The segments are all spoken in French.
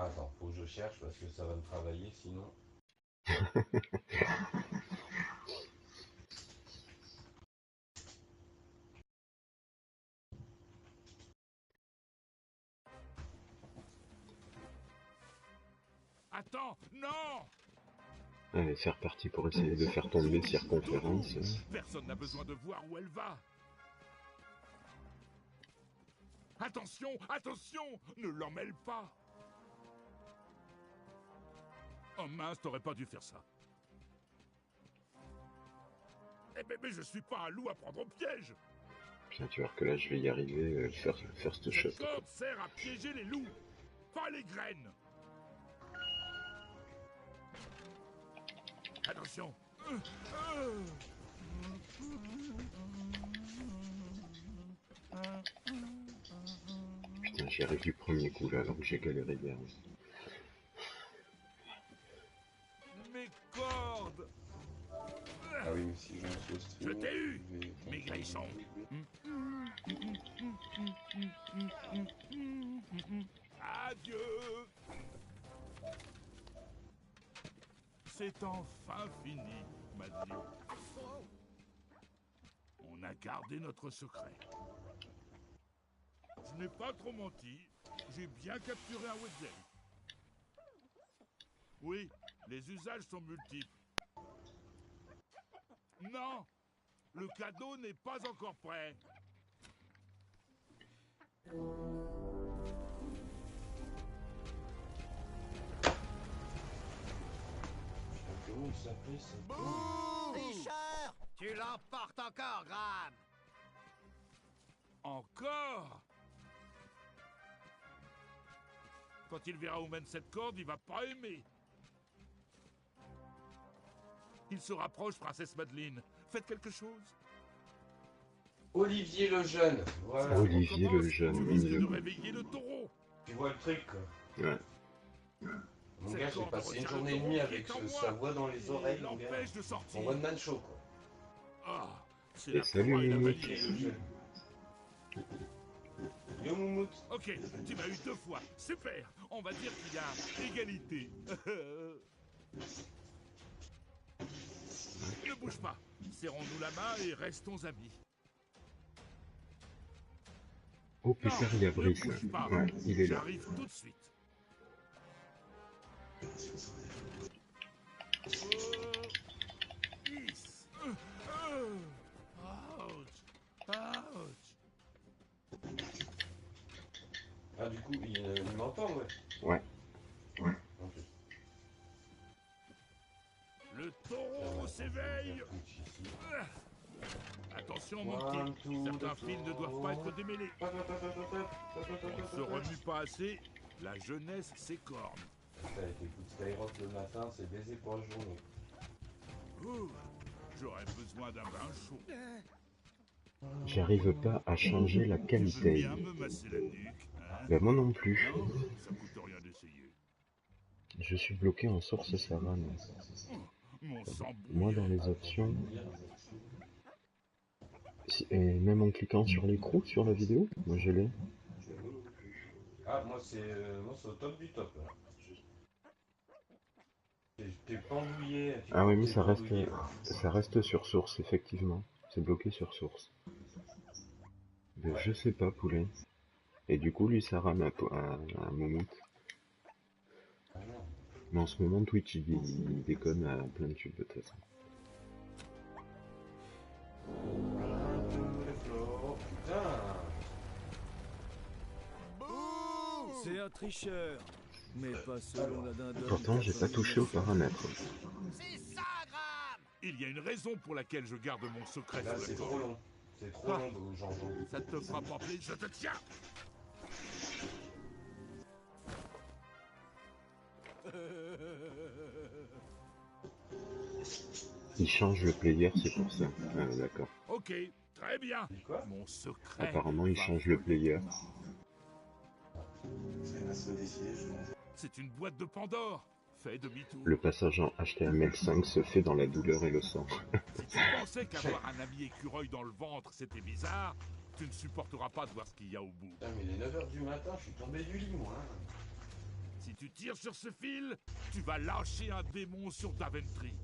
Ah, attends, faut que je cherche parce que ça va me travailler sinon. Attends, non! Allez, c'est reparti pour essayer de faire tomber Circonférence. Personne n'a besoin de voir où elle va. Attention, attention! Ne l'emmêle pas! Oh mince, t'aurais pas dû faire ça. Eh ben, mais je suis pas un loup à prendre au piège! Putain, tu vois que là, je vais y arriver, first shot. Cette corde sert à piéger les loups, pas les graines! Attention! Putain, j'y arrive du premier coup, là, alors que j'ai galéré hier. Mes cordes! Ah oui, mais si je me suis au stream, Je t'ai eu, je vais- mes grissons! Adieu! C'est enfin fini, Madeleine. On a gardé notre secret. Je n'ai pas trop menti. J'ai bien capturé un Wedzel. Oui, les usages sont multiples. Non! Le cadeau n'est pas encore prêt. Comment il s'appelait ça? Bouh! Tricheur! Tu l'emportes encore, Graham! Encore? Quand il verra où mène cette corde, il va pas aimer. Il se rapproche, princesse Madeleine. Faites quelque chose. Olivier le jeune, voilà. Oui. Olivier le jeune, Tu risques de réveiller le taureau. Tu vois le truc quoi. Ouais. Mon Cette gars, j'ai corde passé une retient journée le et demie taureau qui avec est en moi sa voix dans les et oreilles, mon gars. l'empêche de Mon sortir. one man show quoi. Ah, c'est Et la salut, proie et la Mimique. Olivier valise. le jeune. Yo Moumout. Ok, tu m'as eu 2 fois. Super. On va dire qu'il y a égalité. Ne bouge pas. Serrons-nous la main et restons amis. Oh putain, il y a ne Brice. bouge pas. Ouais, il est là. J'arrive tout de suite. Is. Ouch. Ouch. Ah du coup, il m'entend ouais. Ouais. Ok. Le taureau s'éveille. Attention mon One, petit, two, certains the fils ne doivent pas être démêlés. On ne se remue pas assez, la jeunesse s'écorne. Écoute Skyrock le matin, c'est baiser pour la journée. Ouh, j'aurais besoin d'un bain chaud. J'arrive pas à changer la Tu veux qualité. bien me masser la nuque, hein? Ben moi non plus. Non, ça coûte rien d'essayer. Je suis bloqué en source savane. Mon sang Moi dans bouillait. les options... Et même en cliquant sur l'écrou sur la vidéo, moi je l'ai. Ah moi c'est au top du top là. T'es pendouillé. Ah oui mais ça reste sur source effectivement. C'est bloqué sur source. Ben, Ouais. je sais pas poulet. Et du coup lui ça rame à Moumout. Ah non. Mais en ce moment Twitch il déconne à plein de tubes de toute façon. Putain. C'est un tricheur, mais pas selon la dindonne. Pourtant j'ai pas touché aux paramètres. C'est ça, Graham! Il y a une raison pour laquelle je garde mon secret Là sous c'est la trop corde. long. C'est trop long Jean-Jean. Ça te fera pas plaisir, je te tiens. Il change le player, c'est pour ça. Ah d'accord. Ok, très bien. Dis quoi? Mon secret. Apparemment il va change le player. C'est une boîte de Pandore. Fais demi-tour. Le passage en HTML5 se fait dans la douleur et le sang. Si tu pensais qu'avoir un ami écureuil dans le ventre, c'était bizarre, tu ne supporteras pas de voir ce qu'il y a au bout. Putain mais il est 9h du matin, je suis tombé du lit moi. Si tu tires sur ce fil, tu vas lâcher un démon sur Daventry.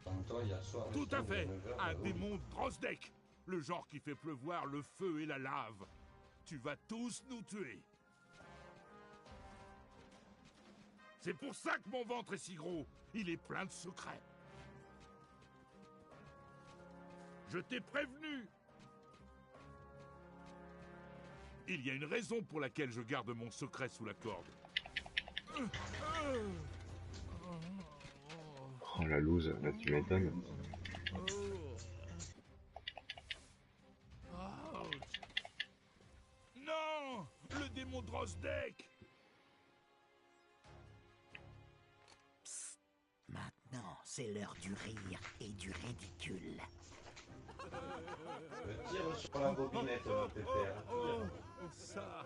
En même temps, hier soir... Tout à fait, un démon. démon Drozdek, le genre qui fait pleuvoir le feu et la lave. Tu vas tous nous tuer. C'est pour ça que mon ventre est si gros. Il est plein de secrets. Je t'ai prévenu. Il y a une raison pour laquelle je garde mon secret sous la corde. Oh la loose, là tu m'étonnes. Ouch. Non, le démon Drozdek. Maintenant, c'est l'heure du rire et du ridicule. Tire sur la bobinette, pépère. Ça.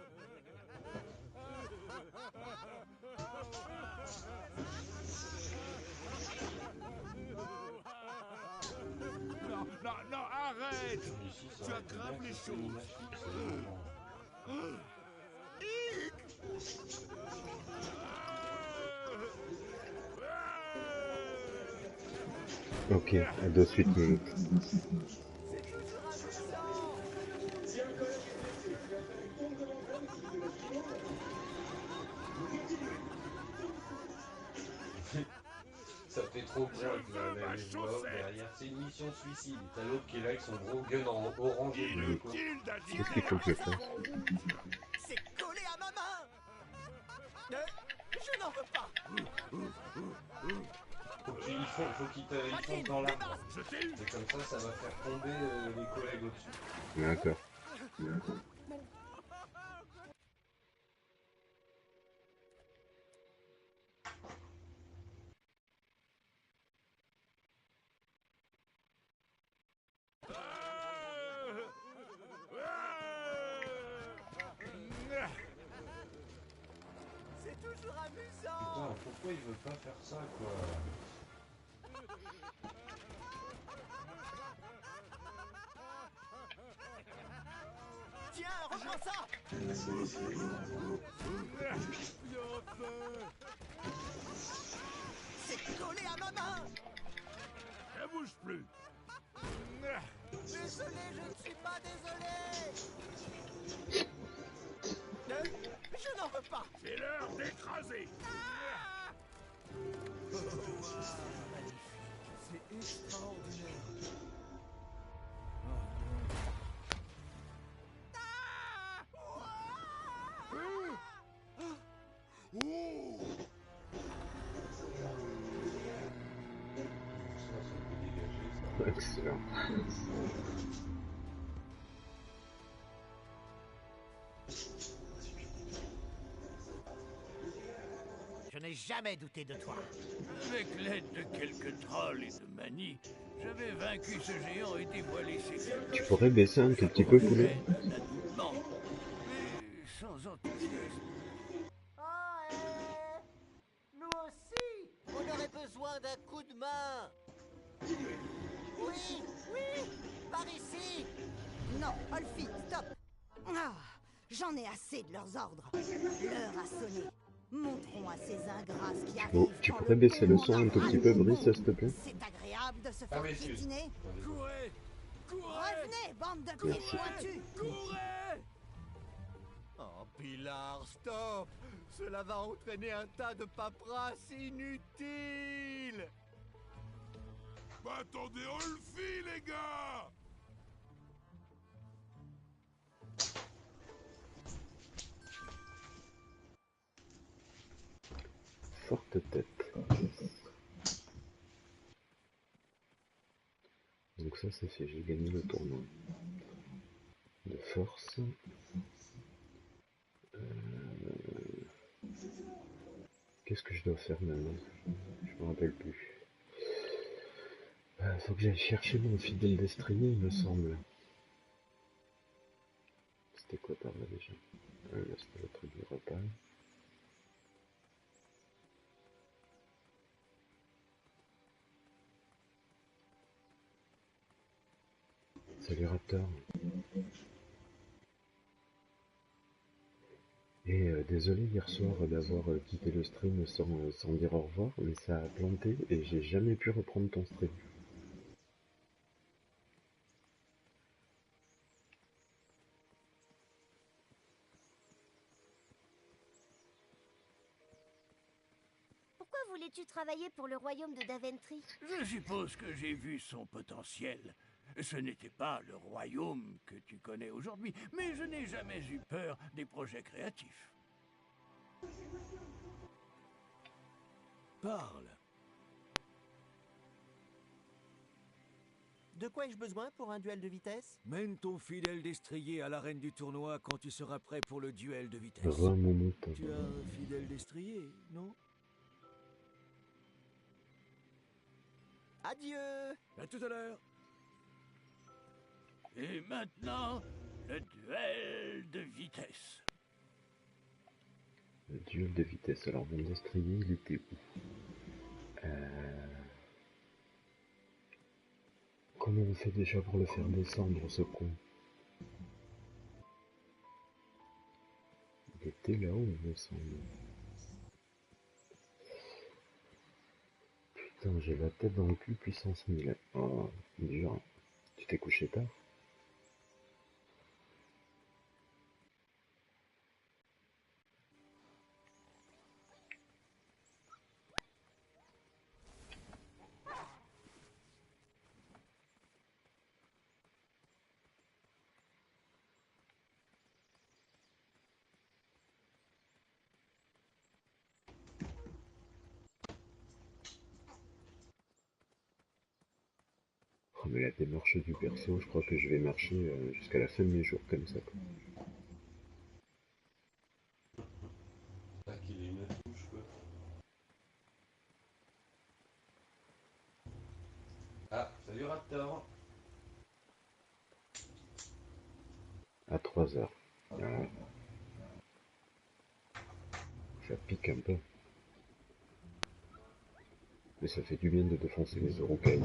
Non, non, non, arrête. Ici, ça Tu aurait été aggraves bien les que ce soit une choses. machine, c'est vraiment- Ok, à de suite minutes. Ça fait trop peur avec les voix off derrière. C'est une mission suicide. T'as l'autre qui est là avec son gros gun en orange et bleu, quoi. Inutile d'agir. Qu'est-ce qu'il faut que je fasse? C'est collé à ma main. Je n'en veux pas. Faut qu'il fonce dans l'arbre. Je t'ai eu. Et comme ça va faire tomber les collègues au-dessus. D'accord. C'est toujours amusant. Putain, pourquoi il veut pas faire ça, quoi? Tiens, reprends ça. C'est collé à ma main. Ne bouge plus. Désolé, je ne suis pas désolé. Je n'en veux pas. C'est l'heure d'écraser. C'est extraordinaire. Ça peut dégager, ça. Excellent. Je n'ai jamais douté de toi. Avec l'aide de quelques trolls et de manies, j'avais vaincu ce géant et dévoilé ses secrets. Tu pourrais baisser un tout petit peu, poulet? Non, mais sans enthousiasme. Ah, nous aussi, on aurait besoin d'un coup de main. Oui, oui, par ici. Non, Olfi, stop. Ah, j'en ai assez de leurs ordres. L'heure a sonné. Montrons à ces ingrats ce qui arrive. Oh, tu quand pourrais baisser le monde son un tout petit râle. peu, Brice, s'il te plaît? C'est agréable de se Ah, faire mais excuse. piétiner. Courez! Courez! Revenez, bande de pieds Merci. pointus. Courez! Oh, Pilar, stop. Cela va entraîner un tas de paperasse inutile. Bah, attendez, on le fit, les gars. Forte tête. Donc ça, c'est fait. J'ai gagné le tournoi. De force. Qu'est-ce que je dois faire maintenant? Je me rappelle plus. Faut que j'aille chercher mon fidèle destrier, il me semble. C'était quoi par là déjà? Là, c'était le truc du repas. Salut Raptor. Et désolé hier soir d'avoir quitté le stream sans dire au revoir, mais ça a planté et j'ai jamais pu reprendre ton stream. Pourquoi voulais-tu travailler pour le royaume de Daventry? Je suppose que j'ai vu son potentiel. Ce n'était pas le royaume que tu connais aujourd'hui, mais je n'ai jamais eu peur des projets créatifs. Parle. De quoi ai-je besoin pour un duel de vitesse? Mène ton fidèle destrier à l'arène du tournoi quand tu seras prêt pour le duel de vitesse. Remonte. Tu as un fidèle destrier, non? Adieu! À tout à l'heure. Et maintenant, le duel de vitesse. Le duel de vitesse. Alors mon destrier, il était où? Comment on fait déjà pour le faire descendre, ce con? Il était là-haut, il me semble. Putain, j'ai la tête dans le cul puissance 1000. Oh, dur. Tu t'es couché tard? Oh, mais la démarche du perso, je crois que je vais marcher jusqu'à la fin de mes jours comme ça, quoi. Ah, qu'il ait une touche, quoi. Ah, salut Raptor. À 3 heures. Voilà. Ça pique un peu. Mais ça fait du bien de défoncer les Urukai.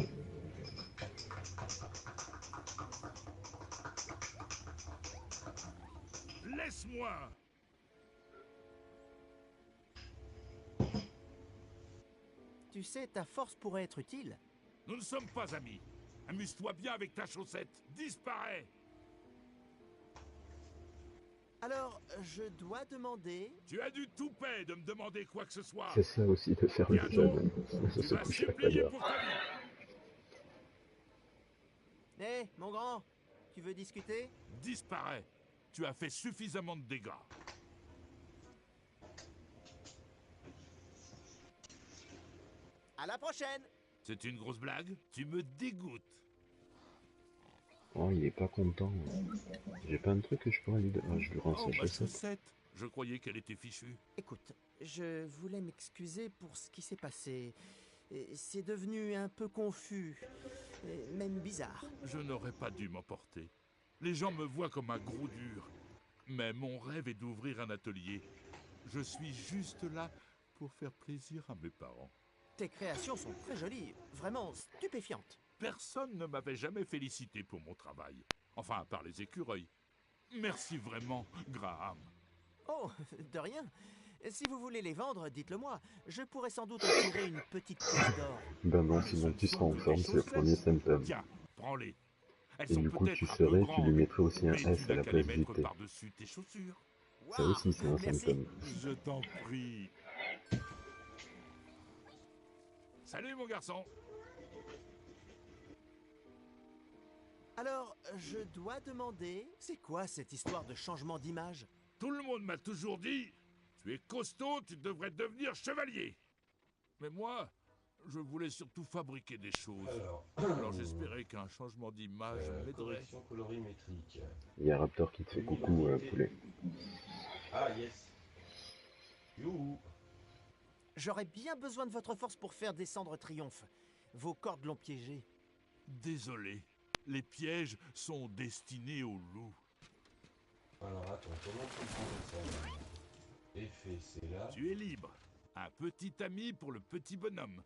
Laisse-moi! Tu sais, ta force pourrait être utile. Nous ne sommes pas amis. Amuse-toi bien avec ta chaussette. Disparais! Alors, je dois demander... Tu as du toupet de me demander quoi que ce soit. C'est ça aussi de faire le jeune. Tu Se vas coucher à pas supplier d'heure. pour ta vie. Hé, mon grand, tu veux discuter? Disparais. Tu as fait suffisamment de dégâts. À la prochaine! C'est une grosse blague? Tu me dégoûtes. Oh, il est pas content. J'ai pas un truc que je pourrais lui donner. Ah, je lui rends Oh, sa ma chaussette. chaussette. Je croyais qu'elle était fichue. Écoute, je voulais m'excuser pour ce qui s'est passé. C'est devenu un peu confus, et même bizarre. Je n'aurais pas dû m'emporter. Les gens me voient comme un gros dur. Mais mon rêve est d'ouvrir un atelier. Je suis juste là pour faire plaisir à mes parents. Tes créations sont très jolies, vraiment stupéfiantes. Personne ne m'avait jamais félicité pour mon travail. Enfin, à part les écureuils. Merci vraiment, Graham. Oh, de rien. Si vous voulez les vendre, dites-le moi. Je pourrais sans doute en tirer une petite pièce d'or. Ben non, sinon tu seras en forme, c'est le premier symptôme. Tiens, prends-les. Elles Et sont du coup, peut-être tu un peu serais, tu grandes, lui mettrais aussi un mais S tu à n'as la qu'à les place du mettre T. par-dessus tes chaussures. Ça aussi, c'est un merci. symptôme. Je t'en prie. Salut, mon garçon. Alors, je dois demander, c'est quoi cette histoire de changement d'image? Tout le monde m'a toujours dit, tu es costaud, tu devrais devenir chevalier. Mais moi, je voulais surtout fabriquer des choses. Alors j'espérais qu'un changement d'image m'aiderait. Correction colorimétrique. Il y a Raptor qui te fait coucou, poulet. Ah, yes. Youhou. J'aurais bien besoin de votre force pour faire descendre Triomphe. Vos cordes l'ont piégé. Désolé, les pièges sont destinés aux loups. Alors attends, comment tu fais ça? Effet, c'est là. Tu es libre. Un petit ami pour le petit bonhomme.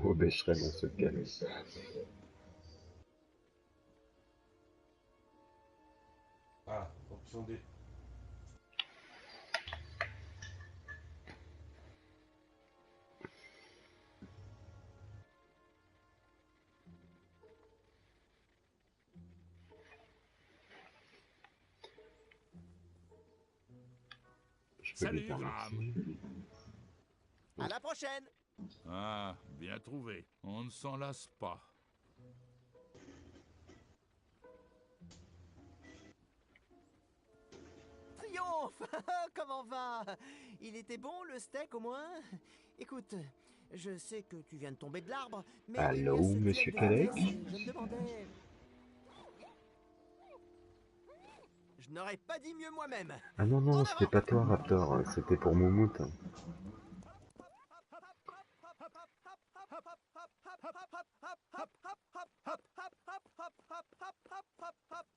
Oh, Becherel, on se calme. Ah, option D. Je peux lui Salut, dire Graham. merci. À la prochaine. Ah, bien trouvé. On ne s'en lasse pas. Triomphe. Comment va? Il était bon le steak au moins? Écoute, je sais que tu viens de tomber de l'arbre, mais il y a Allô, ce duel monsieur de Kadek? vitesse et je me demandais... Je n'aurais pas dit mieux moi-même. Ah non, non, En c'était avant. pas toi, Raptor, c'était pour Moumout.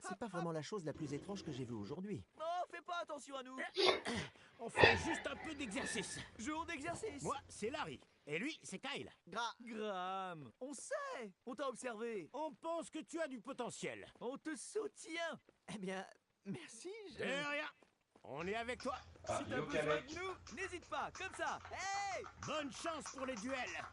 C'est pas vraiment la chose la plus étrange que j'ai vue aujourd'hui. Non, fais pas attention à nous. On fait juste un peu d'exercice. Jour d'exercice. Moi, c'est Larry. Et lui, c'est Kyle. Graham, on sait. On t'a observé. On pense que tu as du potentiel. On te soutient. Eh bien, merci. De rien. On est avec toi. Ah, Si t'as yo, besoin Kalec. de nous, n'hésite pas. Comme ça. Hey! Bonne chance pour les duels.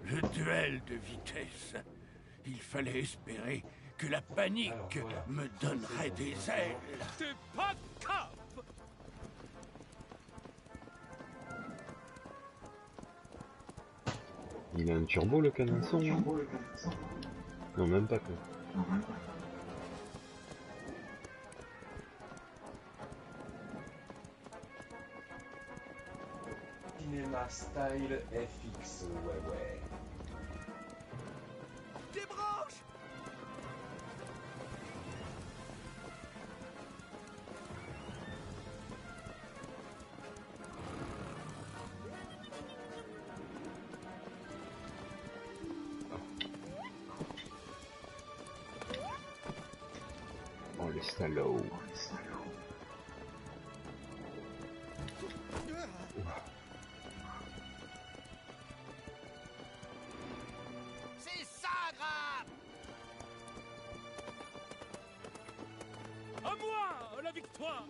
Le duel de vitesse. Il fallait espérer que la panique Alors, voilà. me donnerait des ailes. T'es pas cap. Il a un turbo, le canasson, hein? Non, même pas, quoi. Cinéma Style FX, ouais. Débranche! Oh, les salauds. C'est ça, Graham. À moi, la victoire.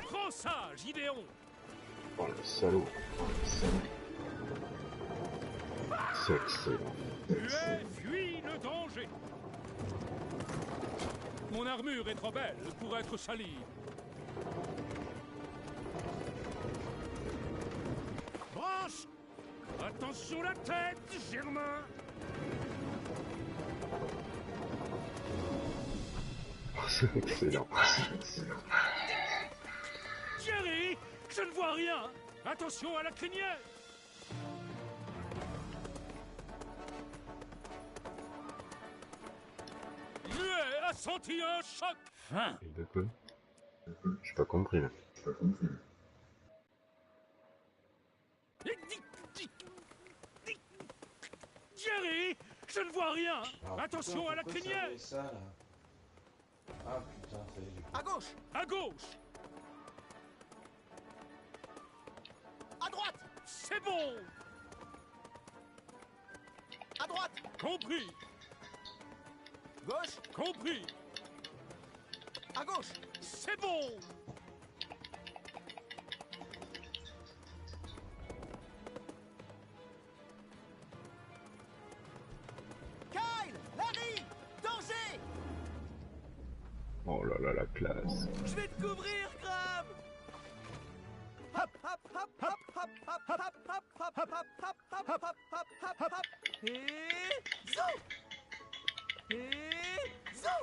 Prends ça, Gideon. Oh, le salaud. C'est excellent. Muet fuis le danger. Mon armure est trop belle pour être salie. Branche. Attention la tête, Germain. Oh, c'est excellent. Jerry, je ne vois rien. Attention à la crinière. Muet a senti un choc. Fin. Et de quoi? J'ai pas compris, là. Jerry, je ne vois rien. Alors, Attention putain, à la pourquoi ça crinière. fait ça, là? Ah putain, ça y est, j'ai compris. À gauche. À gauche. À droite. C'est bon. À droite. Compris. Gauche. Compris. À gauche. C'est bon. Kyle. Larry. Danger. Oh là là, la classe. Je vais te couvrir, Graham. Hop, hop, hop, hop, hop, hop, hop, hop, hop, hop, hop, hop, hop, hop, hop, hop, hop, hop. Et zou. Et zou.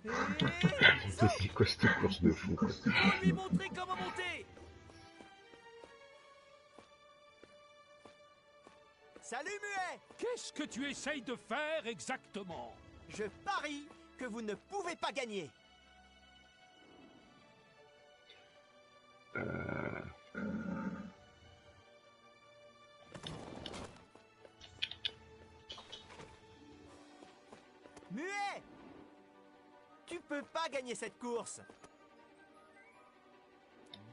Et zou. C'est quoi cette course de fou? Faut lui montrer comment monter. Salut Muet. Qu'est-ce que tu essayes de faire exactement? Je parie que vous ne pouvez pas gagner. Muet. Tu peux pas gagner cette course.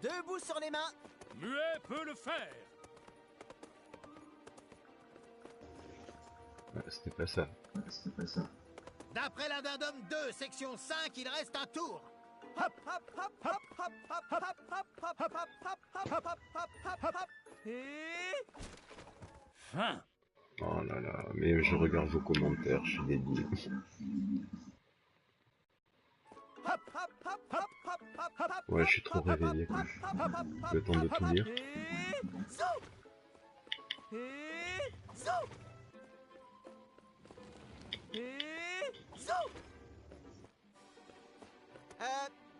Debout sur les mains. Muet peut le faire. C'était pas ça. D'après l'Addendum 2, section 5, il reste un tour. Hop, hop, hop, hop, hop, hop, hop, hop, hop, hop, hop, hop, hop, hop, hop, hop, hop. Et Fin. Oh là là, mais je regarde vos commentaires, je suis débile. Ouais, je suis trop réveillé, quoi. Le temps de tout lire.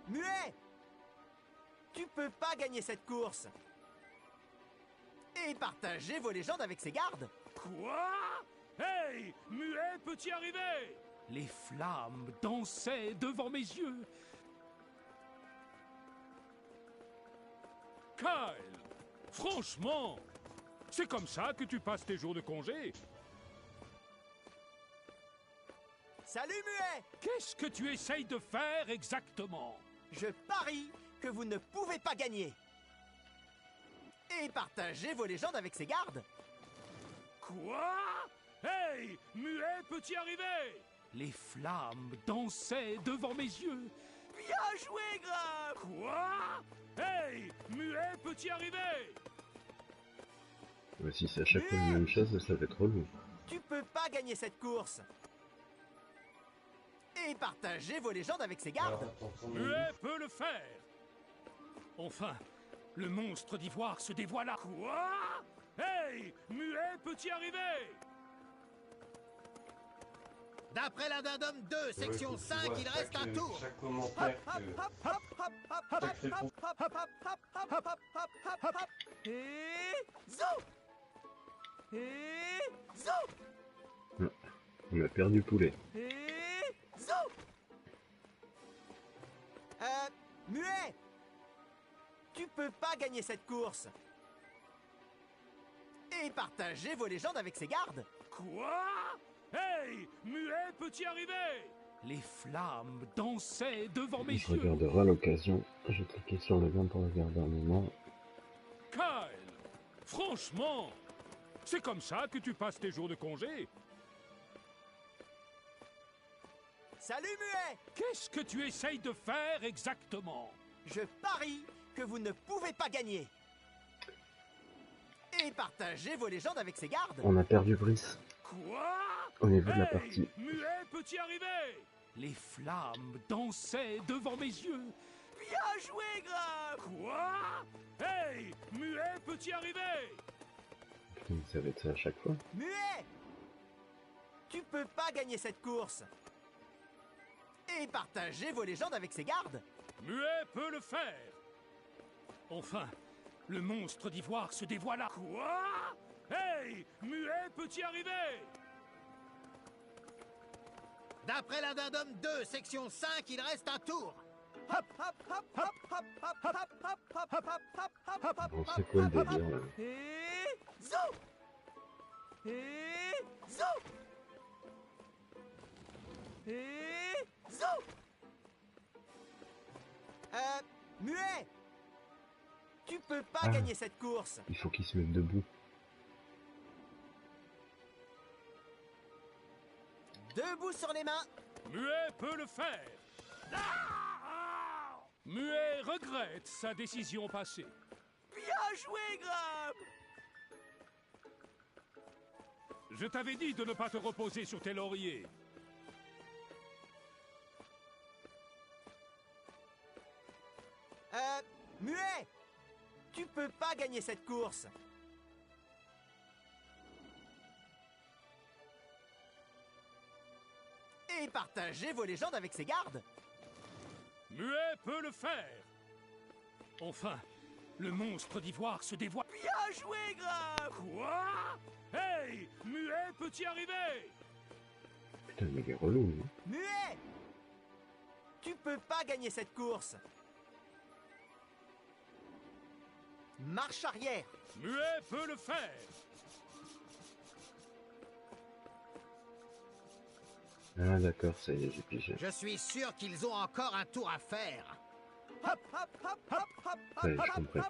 Muet! Tu peux pas gagner cette course. Et partager vos légendes avec ses gardes. Quoi? Hey! Muet peut y arriver! Les flammes dansaient devant mes yeux. Kyle! Franchement! C'est comme ça que tu passes tes jours de congé? Salut Muet! Qu'est-ce que tu essayes de faire exactement? Je parie que vous ne pouvez pas gagner. Et partager vos légendes avec ses gardes. Quoi? Hey! Muet peut y arriver! Les flammes dansaient devant mes yeux. Bien joué, Grave! Quoi? Hey! Muet peut y arriver! Ouais, si c'est à chaque fois la même chose, ça va être relou. Tu peux pas gagner cette course. Et partager vos légendes avec ses gardes. Muet peut le faire. Enfin, le monstre d'ivoire se dévoila. Quoi? Hey! Muet peut y arriver! D'après l'Addendum 2, section 5, il reste un tour. Chaque commentaire Et zo! Et zo! On a perdu poulet. Et zo! Muet! Tu peux pas gagner cette course. Et partager vos légendes avec ses gardes. Quoi? Hey! Muet peut y arriver! Les flammes dansaient devant mes Je yeux. regarderai à l'occasion. Je cliquais sur le lien pour regarder un moment. Kyle! Franchement! C'est comme ça que tu passes tes jours de congé? Salut Muet! Qu'est-ce que tu essayes de faire exactement? Je parie que vous ne pouvez pas gagner. Et partager vos légendes avec ses gardes. On a perdu Brice. Quoi? Au niveau de la Hey! partie. Muet peut y arriver! Les flammes dansaient devant mes yeux. Bien joué, Grave! Quoi? Hey! Muet peut y arriver! Putain, ça va être ça à chaque fois. Muet! Tu peux pas gagner cette course. Et partager vos légendes avec ses gardes. Muet peut le faire. Enfin, le monstre d'ivoire se dévoila. Quoi? Hey! Muet peut y arriver! D'après l'Addendum 2, section 5, il reste un tour. Bon, c'est quoi le délire là? Et zo! Et zo! Et zo! Muet! Tu peux pas gagner cette course. Il faut qu'il se mette debout. Debout sur les mains. Muet peut le faire. Muet regrette sa décision passée. Bien joué, Graham! Je t'avais dit de ne pas te reposer sur tes lauriers. Muet! Tu peux pas gagner cette course. Et partager vos légendes avec ses gardes. Muet peut le faire. Enfin, le monstre d'ivoire se dévoile. Bien joué, Graham! Quoi? Hey! Muet peut y arriver! Putain, mais il est relou, hein. Muet! Tu peux pas gagner cette course. Marche arrière. Muet peut le faire. Ah d'accord, ça y est, j'ai pigé. Je suis sûr qu'ils ont encore un tour à faire. Ça y est, j'ai compris.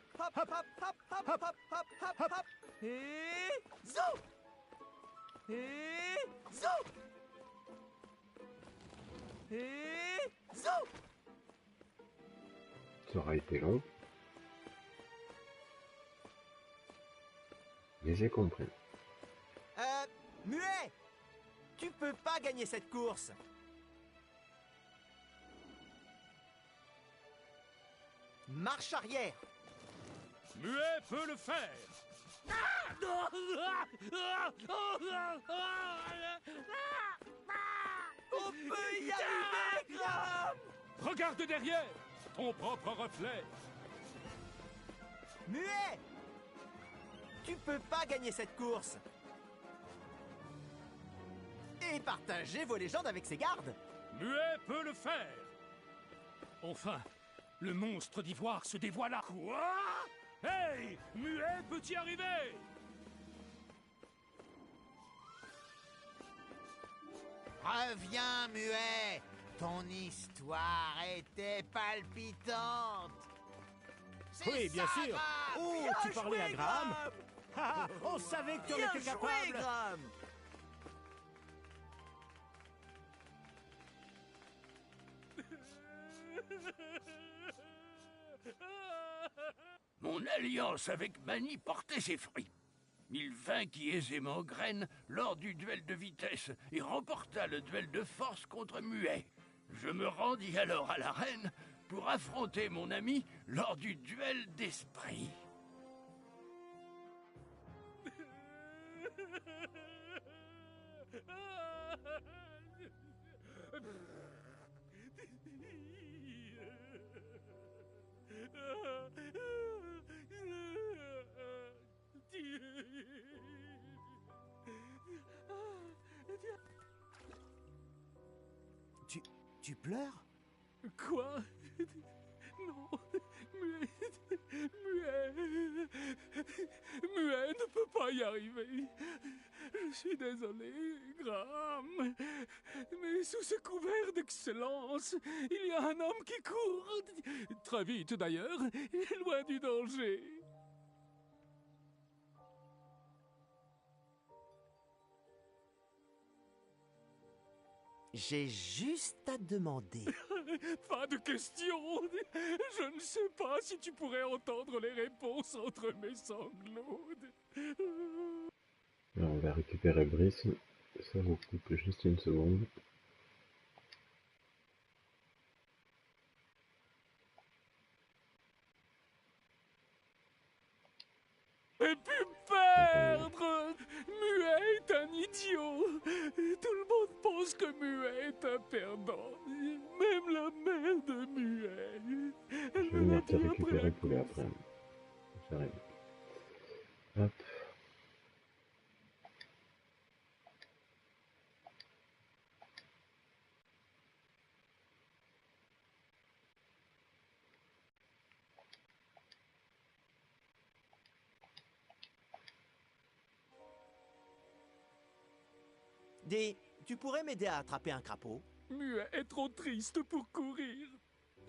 Et zo! Et zo! Et zo! Ça aura été long. Mais j'ai compris. Tu peux pas gagner cette course. Marche arrière. Muet peut le faire. On peut y arriver, Grom. Regarde derrière, ton propre reflet. Muet! Tu peux pas gagner cette course. Et partager vos légendes avec ses gardes. Muet peut le faire. Enfin, le monstre d'ivoire se dévoila. Quoi? Hey! Muet peut y arriver! Reviens, Muet. Ton histoire était palpitante. Oui, bien ça, sûr. Graham. Oh, Bien tu parlais à joué, Graham. Graham. Ah, on savait que tu en Bien étais joué, capable. Graham. Mon alliance avec Mani portait ses fruits. Il vainquit aisément Graine lors du duel de vitesse et remporta le duel de force contre Muet. Je me rendis alors à l'arène pour affronter mon ami lors du duel d'esprit. Tu pleures? Quoi? Non, Muet ne peut pas y arriver. Je suis désolé, Graham, mais sous ce couvert d'excellence, il y a un homme qui court, très vite d'ailleurs, loin du danger. J'ai juste à demander. Pas de question. Je ne sais pas si tu pourrais entendre les réponses entre mes sanglots. Alors, on va récupérer Brice. Ça vous coupe juste une seconde. Et puis perdre! Muet est un idiot! Tout le monde pense que Muet est un perdant. Même la mère de Muet. Je vais venir te récupérer poulet après. J'arrive. Hop. Dis, tu pourrais m'aider à attraper un crapaud? Muet est trop triste pour courir.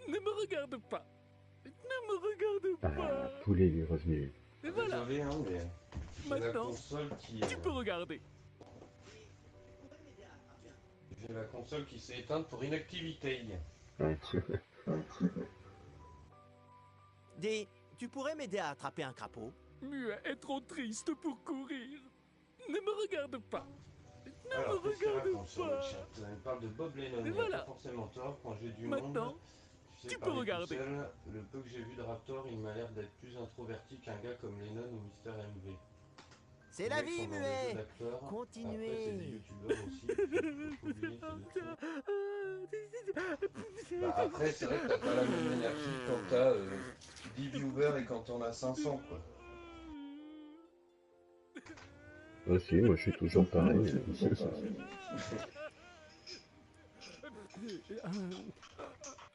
Ne me regarde pas. Ne me regarde Ah, pas. poulet lui est revenu. Et voilà. Désolé, hein, mais j'ai la Maintenant, console qui... tu peux regarder. J'ai la console qui s'est éteinte pour inactivité. Ouais. Dis, tu pourrais m'aider à attraper un crapaud? Muet est trop triste pour courir. Ne me regarde pas. Ne Alors, me qu'est-ce qu'il regarde raconte sur le pas. chat? Il parle de Bob Lennon, Et il a voilà. pas forcément tort. Quand j'ai du Maintenant, monde, tu sais, tu peux parler tout regarder. seul, le peu que j'ai vu de Raptor, il m'a l'air d'être plus introverti qu'un gars comme Lennon ou Mister MV. C'est Les la mecs vie, sont dans des Muet. jeux d'acteurs. Continuez. Après, c'est des youtubeurs aussi. Faut oublier, c'est le truc. Bah, après, c'est vrai que t'as pas la même énergie quand t'as 10 viewers et quand t'en as 500, quoi. Aussi, moi je suis toujours pareil.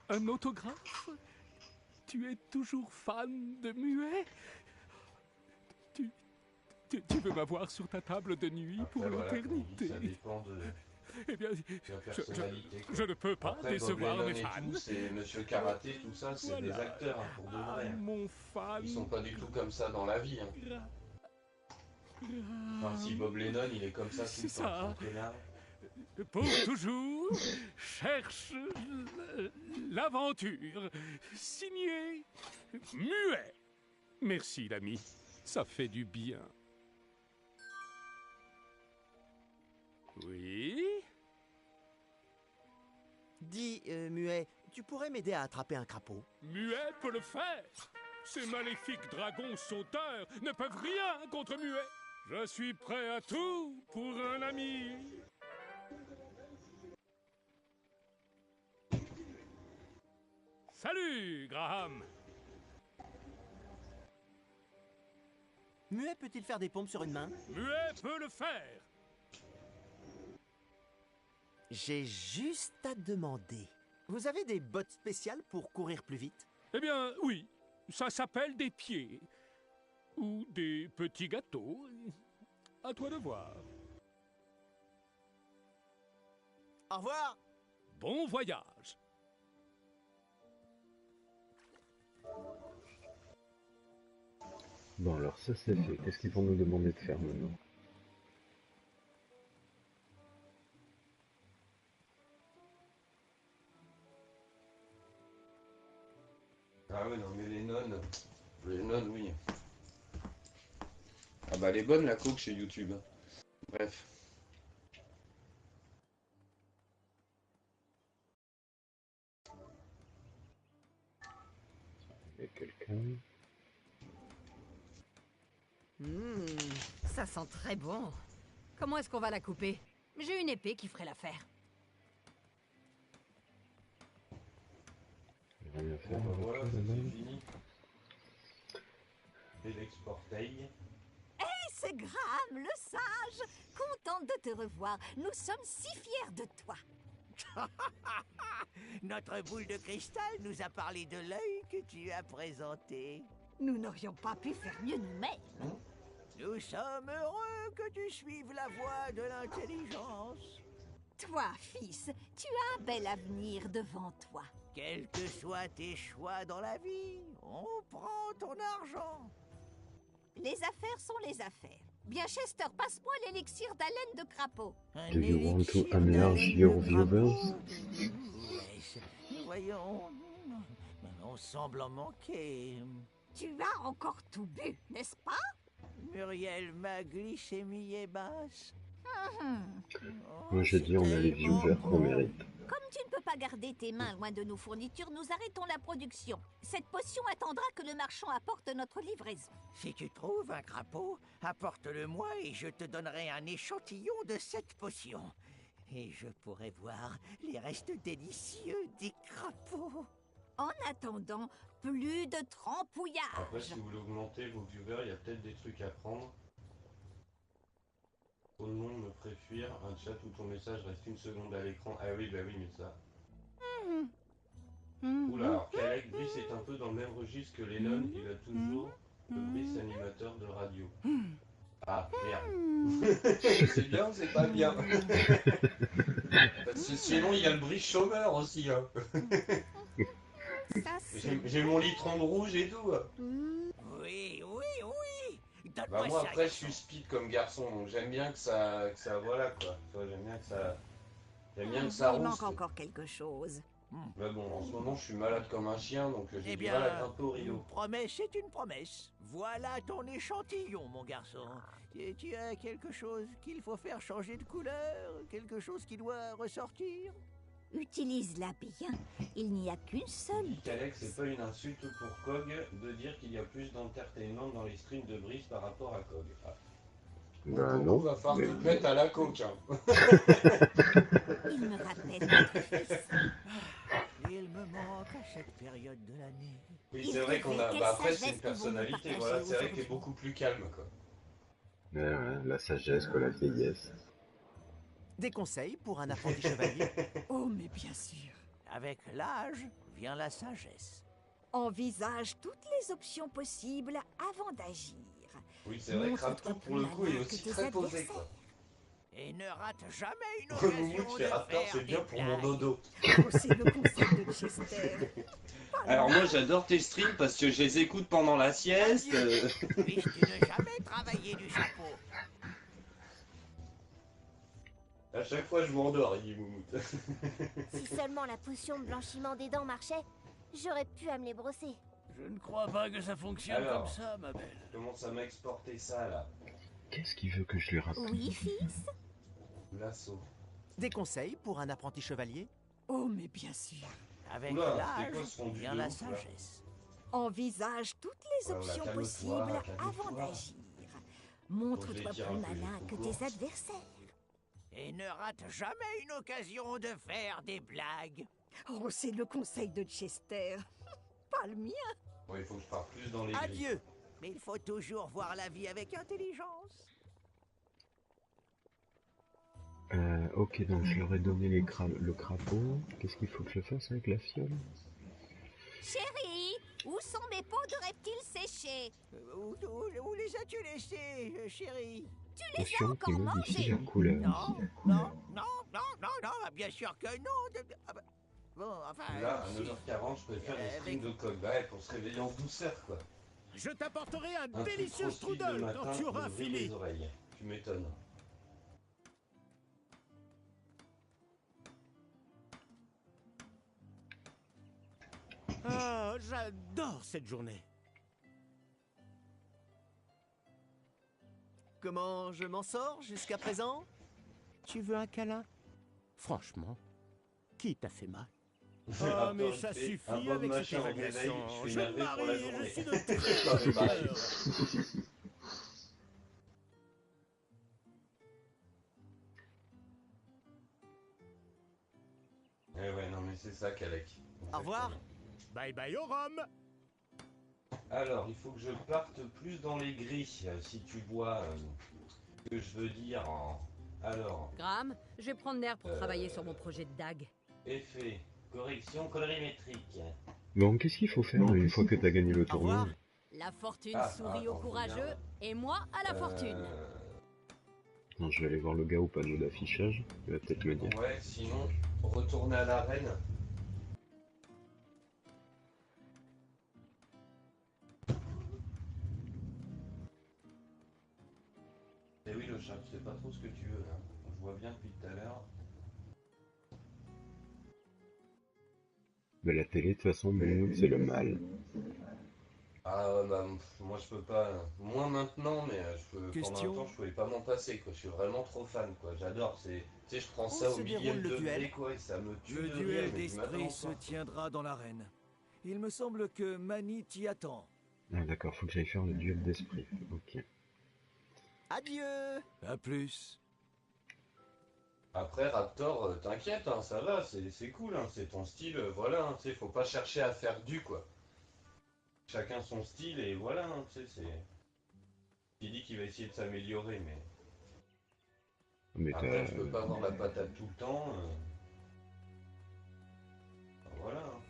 Un autographe? Tu es toujours fan de Muet? Tu veux m'avoir sur ta table de nuit pour Après, voilà, l'éternité? ça dépend de Eh bien, la personnalité. quoi. je ne peux pas Après, Bob décevoir Lennon mes et fans. tout, c'est Monsieur Karaté, tout ça, c'est Voilà. des acteurs, hein, pour de Ah, vrai. mon fan. Ils sont pas du tout comme ça dans la vie. Hein. Enfin, si Bob Lennon, il est comme ça tout C'est le temps, ça. c'est un connard. Pour toujours, cherche l'aventure. Signé Muet. Merci, l'ami. Ça fait du bien. Oui? Dis, Muet, tu pourrais m'aider à attraper un crapaud? Muet peut le faire. Ces maléfiques dragons sauteurs ne peuvent rien contre Muet. Je suis prêt à tout pour un ami. Salut, Graham. Muet peut-il faire des pompes sur une main? Muet peut le faire. J'ai juste à demander. Vous avez des bottes spéciales pour courir plus vite? Eh bien, oui. Ça s'appelle des pieds. Ou des petits gâteaux. À toi de voir. Au revoir. Bon voyage. Bon, alors ça c'est fait. Qu'est-ce qu'ils vont nous demander de faire maintenant? Ah ouais, non, mais les nonnes, oui. Ah bah, elle est bonne la coke chez YouTube. Bref. Il y a quelqu'un. Ça sent très bon. Comment est-ce qu'on va la couper? J'ai une épée qui ferait l'affaire. Rien à faire Bon, bah avec voilà, eux, c'est maintenant. fini. Félix Porteil. Hey, c'est Graham, le sage. Contente de te revoir. Nous sommes si fiers de toi. Notre boule de cristal nous a parlé de l'œil que tu as présenté. Nous n'aurions pas pu faire mieux nous-mêmes. Nous sommes heureux que tu suives la voie de l'intelligence. Toi, fils, tu as un bel avenir devant toi. Quels que soient tes choix dans la vie, on prend ton argent. Les affaires sont les affaires. Bien, Chester, passe-moi l'élixir d'haleine de crapaud. Do you want to enlarge your viewers? Voyons, on semble en manquer. Tu as encore tout bu, n'est-ce pas? Muriel, ma glycémie est basse. Moi j'ai dit on a les viewers qu'on mérite. Comme tu ne peux pas garder tes mains loin de nos fournitures, nous arrêtons la production. Cette potion attendra que le marchand apporte notre livraison. Si tu trouves un crapaud, apporte-le-moi et je te donnerai un échantillon de cette potion. Et je pourrai voir les restes délicieux des crapauds. En attendant, plus de trampouillage. Après, si vous voulez augmenter vos viewers, il y a peut-être des trucs à prendre. Tout le monde me préfère un chat où ton message reste une seconde à l'écran. Ah oui, bah oui, mais ça. Oula, alors Kalec, Brice est un peu dans le même registre que Lennon, il a toujours le Brice animateur de radio. Ah, merde. C'est bien ou c'est pas bien? Parce que sinon, il y a le Brice chômeur aussi. Hein. J'ai mon litron de rouge et tout. Oui, oui, oui. Bah moi après je suis speed comme garçon, donc j'aime bien que ça voilà quoi. J'aime bien que ça Il rousse. manque encore quelque chose. Mais bon, en ce moment je suis malade comme un chien, donc j'ai du mal à grimper au rideau. Une promesse est une promesse. Voilà ton échantillon, mon garçon. Et tu as quelque chose qu'il faut faire changer de couleur, quelque chose qui doit ressortir. Utilise-la bien. Il n'y a qu'une seule. Kalec, c'est pas une insulte pour Kog de dire qu'il y a plus d'entertainment dans les streams de Brice par rapport à Kog. Ah. Bah Donc, non. va falloir te mettre à la coke. Hein. Il me rappelle notre fils. Il me manque à cette période de l'année. Oui, c'est vrai qu'on a. Bah après c'est une personnalité, voilà, c'est vrai qu'il est beaucoup plus calme quoi. Ouais, la sagesse que la vieillesse. Des conseils pour un apprenti chevalier? Oh, mais bien sûr. Avec l'âge vient la sagesse. Envisage toutes les options possibles avant d'agir. Oui, c'est vrai que Raptor, pour le coup, il est aussi très posé, quoi. Et ne rate jamais une occasion de Raptor, c'est bien pour mon dodo. C'est le conseil de Chester. Alors moi, j'adore tes streams parce que je les écoute pendant la sieste. Puisque tu n'as jamais travaillé du chapeau. À chaque fois, je m'endors, il dit Moumout. Si seulement la potion de blanchiment des dents marchait, j'aurais pu à me les brosser. Je ne crois pas que ça fonctionne Alors, comme ça, ma belle. Comment ça m'a exporté ça, là? Qu'est-ce qu'il veut que je lui raconte? Oui, fils. L'assaut. Des conseils pour un apprenti chevalier? Oh, mais bien sûr. Avec Oula, l'âge c'est quoi ce fondu vient de la ouf, là sagesse. Envisage toutes les Voilà, options calme-toi, possibles calme-toi. avant d'agir. Faut Montre-toi que je tire plus un peu les malin que concours. tes adversaires. Et ne rate jamais une occasion de faire des blagues. Oh, c'est le conseil de Chester. Pas le mien. Bon, il faut que je parte plus dans les grilles. Adieu. Mais il faut toujours voir la vie avec intelligence. Ok, donc je leur ai donné le crapaud. Qu'est-ce qu'il faut que je fasse avec la fiole? Chérie, où sont mes peaux de reptiles séchés? Où les as-tu laissés, chérie? Tu les as Potion qui encore modifie mangés? la couleur. Non, bien sûr que non. Ah bah, bon, enfin... Là, à 9h40, je préfère le string de coq. Bah ouais, pour se réveiller en douceur, quoi. Je t'apporterai un Un truc délicieux trop speed le strudel matin, quand tu auras me brille fini. les oreilles. Tu m'étonnes. Ah, j'adore cette journée. Comment je m'en sors jusqu'à présent? Tu veux un câlin? Franchement, qui t'a fait mal? Raptor, Ah, mais il ça fait un suffit bon avec cette machin au réveil, évaluation. je suis Je me énervé pour la marie et je journée. suis de très bonne humeur. Eh ouais, non mais c'est ça, Kalek. Au revoir. Bye bye au rhum. Alors, il faut que je parte plus dans les grilles, si tu vois ce que je veux dire. Alors, Graham, je vais prendre l'air pour travailler sur mon projet de dague. effet, correction colorimétrique. Bon, qu'est-ce qu'il faut faire une fois que t'as gagné le tournoi? La fortune Ah, sourit aux attends, courageux regarde. et moi à la fortune. Non, je vais aller voir le gars au panneau d'affichage, il va peut-être me dire. Ouais, sinon, retourner à l'arène. Eh oui, le chat, tu sais pas trop ce que tu veux là. Je vois bien depuis tout à l'heure. Mais la télé, de toute façon, bon, c'est le mal. Ah ouais, bah, moi je peux pas. Moins maintenant, mais pendant un Question. temps je pouvais pas m'en passer quoi. Je suis vraiment trop fan quoi. J'adore. Tu sais, je prends Où ça au se millième déroule le degré duel quoi et ça me tue Le de rire, duel mais je m'attends d'esprit se pas. tiendra dans l'arène. Il me semble que Manny t'y attend. Ah d'accord, faut que j'aille faire le duel d'esprit. Ok. Adieu. À plus. Après Raptor, t'inquiète, hein, ça va, c'est cool, hein, c'est ton style, voilà, hein, tu sais, faut pas chercher à faire du quoi. Chacun son style et voilà, hein, tu sais, c'est. Il dit qu'il va essayer de s'améliorer, mais. Mais Après, je peux pas avoir la patate tout le temps. Voilà. hein.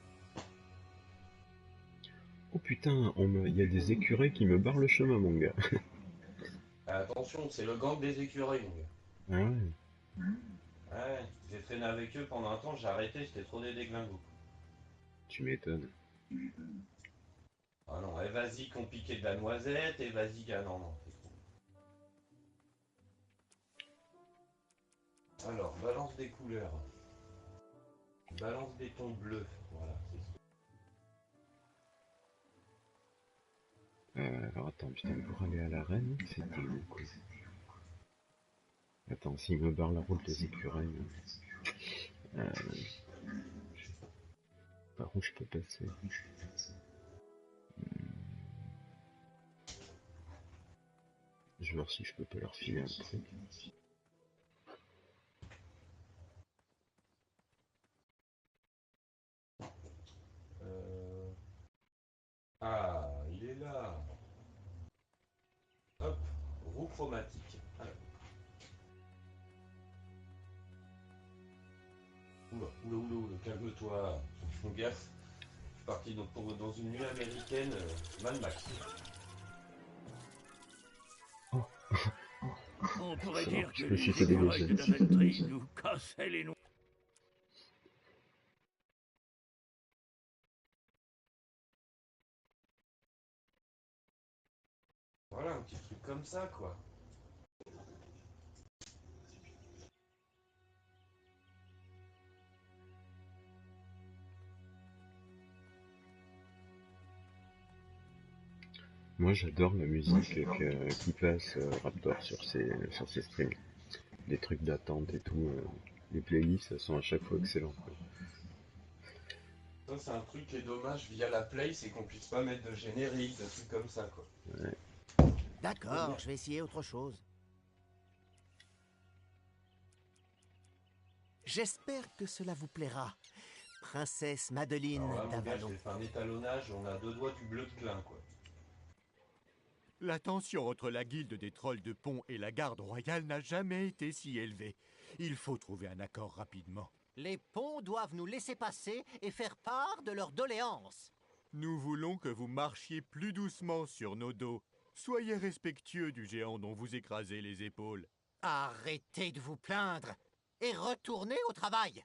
Oh putain, il y a des écureuils qui me barrent le chemin, mon gars. Attention, c'est le gang des écureuils, mon gars. Ah ouais. Ouais, j'ai traîné avec eux pendant un temps, j'ai arrêté, j'étais trop des déglingos. Tu m'étonnes. Ah non, et vas-y qu'on piquait de la noisette, et vas-y, ah non, c'est trop. Alors, balance des couleurs. Balance des tons bleus, voilà, c'est ça. Alors attends, putain, pour aller à l'arène, c'était où quoi? Attends, s'il me barre la route des écureuils. Par où je peux passer? Je vais voir si je peux pas leur filer un truc. Ah, il est là. Hop, roue chromatique. Alors. Oula, calme-toi. Fais gaffe. Je suis parti dans une nuit américaine, Mad Max. On pourrait Ça dire marche, que je me suis les fait écureuils de dégager. Daventry nous cassaient les noix. Voilà, un petit truc comme ça, quoi. Moi j'adore la musique qui passe Raptor sur ses streams. Des trucs d'attente et tout. Les playlists elles sont à chaque fois excellentes. Quoi. Ça, c'est un truc qui est dommage via la Play, c'est qu'on puisse pas mettre de générique, de trucs comme ça, quoi. Ouais. D'accord, je vais essayer autre chose. J'espère que cela vous plaira. Princesse Madeline Alors là, mon gars, d'Avalon. j'ai fait un étalonnage, on a 2 doigts du bleu de clin, quoi. La tension entre la guilde des trolls de pont et la garde royale n'a jamais été si élevée. Il faut trouver un accord rapidement. Les ponts doivent nous laisser passer et faire part de leurs doléances. Nous voulons que vous marchiez plus doucement sur nos dos. Soyez respectueux du géant dont vous écrasez les épaules. Arrêtez de vous plaindre et retournez au travail.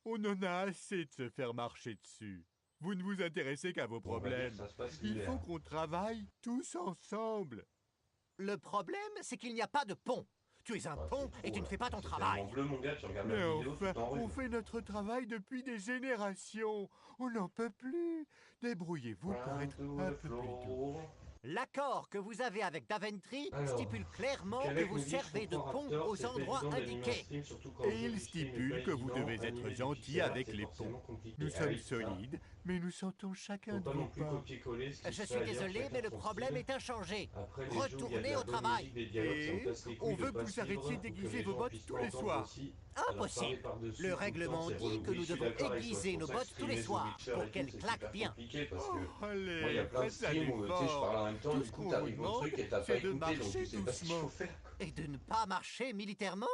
On en a assez de se faire marcher dessus. Vous ne vous intéressez qu'à vos Bon, on va dire problèmes. que ça se passe Il l'hiver. faut qu'on travaille tous ensemble. Le problème, c'est qu'il n'y a pas de pont. Tu es un pont et tu ne fais pas ton travail. Bleu, mon gars, tu regardes la Mais vidéo, enfin, tout en on rue. fait notre travail depuis des générations. On n'en peut plus. Débrouillez-vous pour être un peu plus doux. L'accord que vous avez avec Daventry Alors, stipule clairement que qu'avec vous nous dit, servez de Raptor, pont aux c'est pas endroits évident d'animer un indiqués. stream, surtout quand Et le jeu il du stream n'est stipule pas que vous évident, devez animer être du gentil pixel art, avec c'est les forcément ponts. compliqué. Nous Ah sommes oui, ça. solides, mais nous sentons chacun Faut de pas vos non plus pas. copier-coller ce qui Je se suis fait ailleurs, désolé, chacun mais le son problème style. est inchangé. Après, les jeux où il y a de Retournez la au bonne travail. musique, des dialogues, ça me Et casse les couilles on de veut pas que vous suivre, arrêtiez pour d'aiguiser que les vos gens bottes puissent tous pas les entendre soirs. aussi. Alors, parler Impossible. par-dessus Le tout le temps, règlement c'est dit relou. que Oui, nous je suis devons d'accord avec toi, aiguiser c'est nos pour ça que bottes tous les streamer The soirs Witcher pour et tout, qu'elles c'est claquent super bien. compliqué parce que Oh, allez, moi, il y a plein de faites un streams où tu sais, je effort. parle en même temps, Tout du ce coup, qu'on t'arrives vous au truc et t'as demande, pas c'est de écouté, donc tu marcher sais pas ce qu'il faut doucement. faire. Et de ne pas marcher militairement?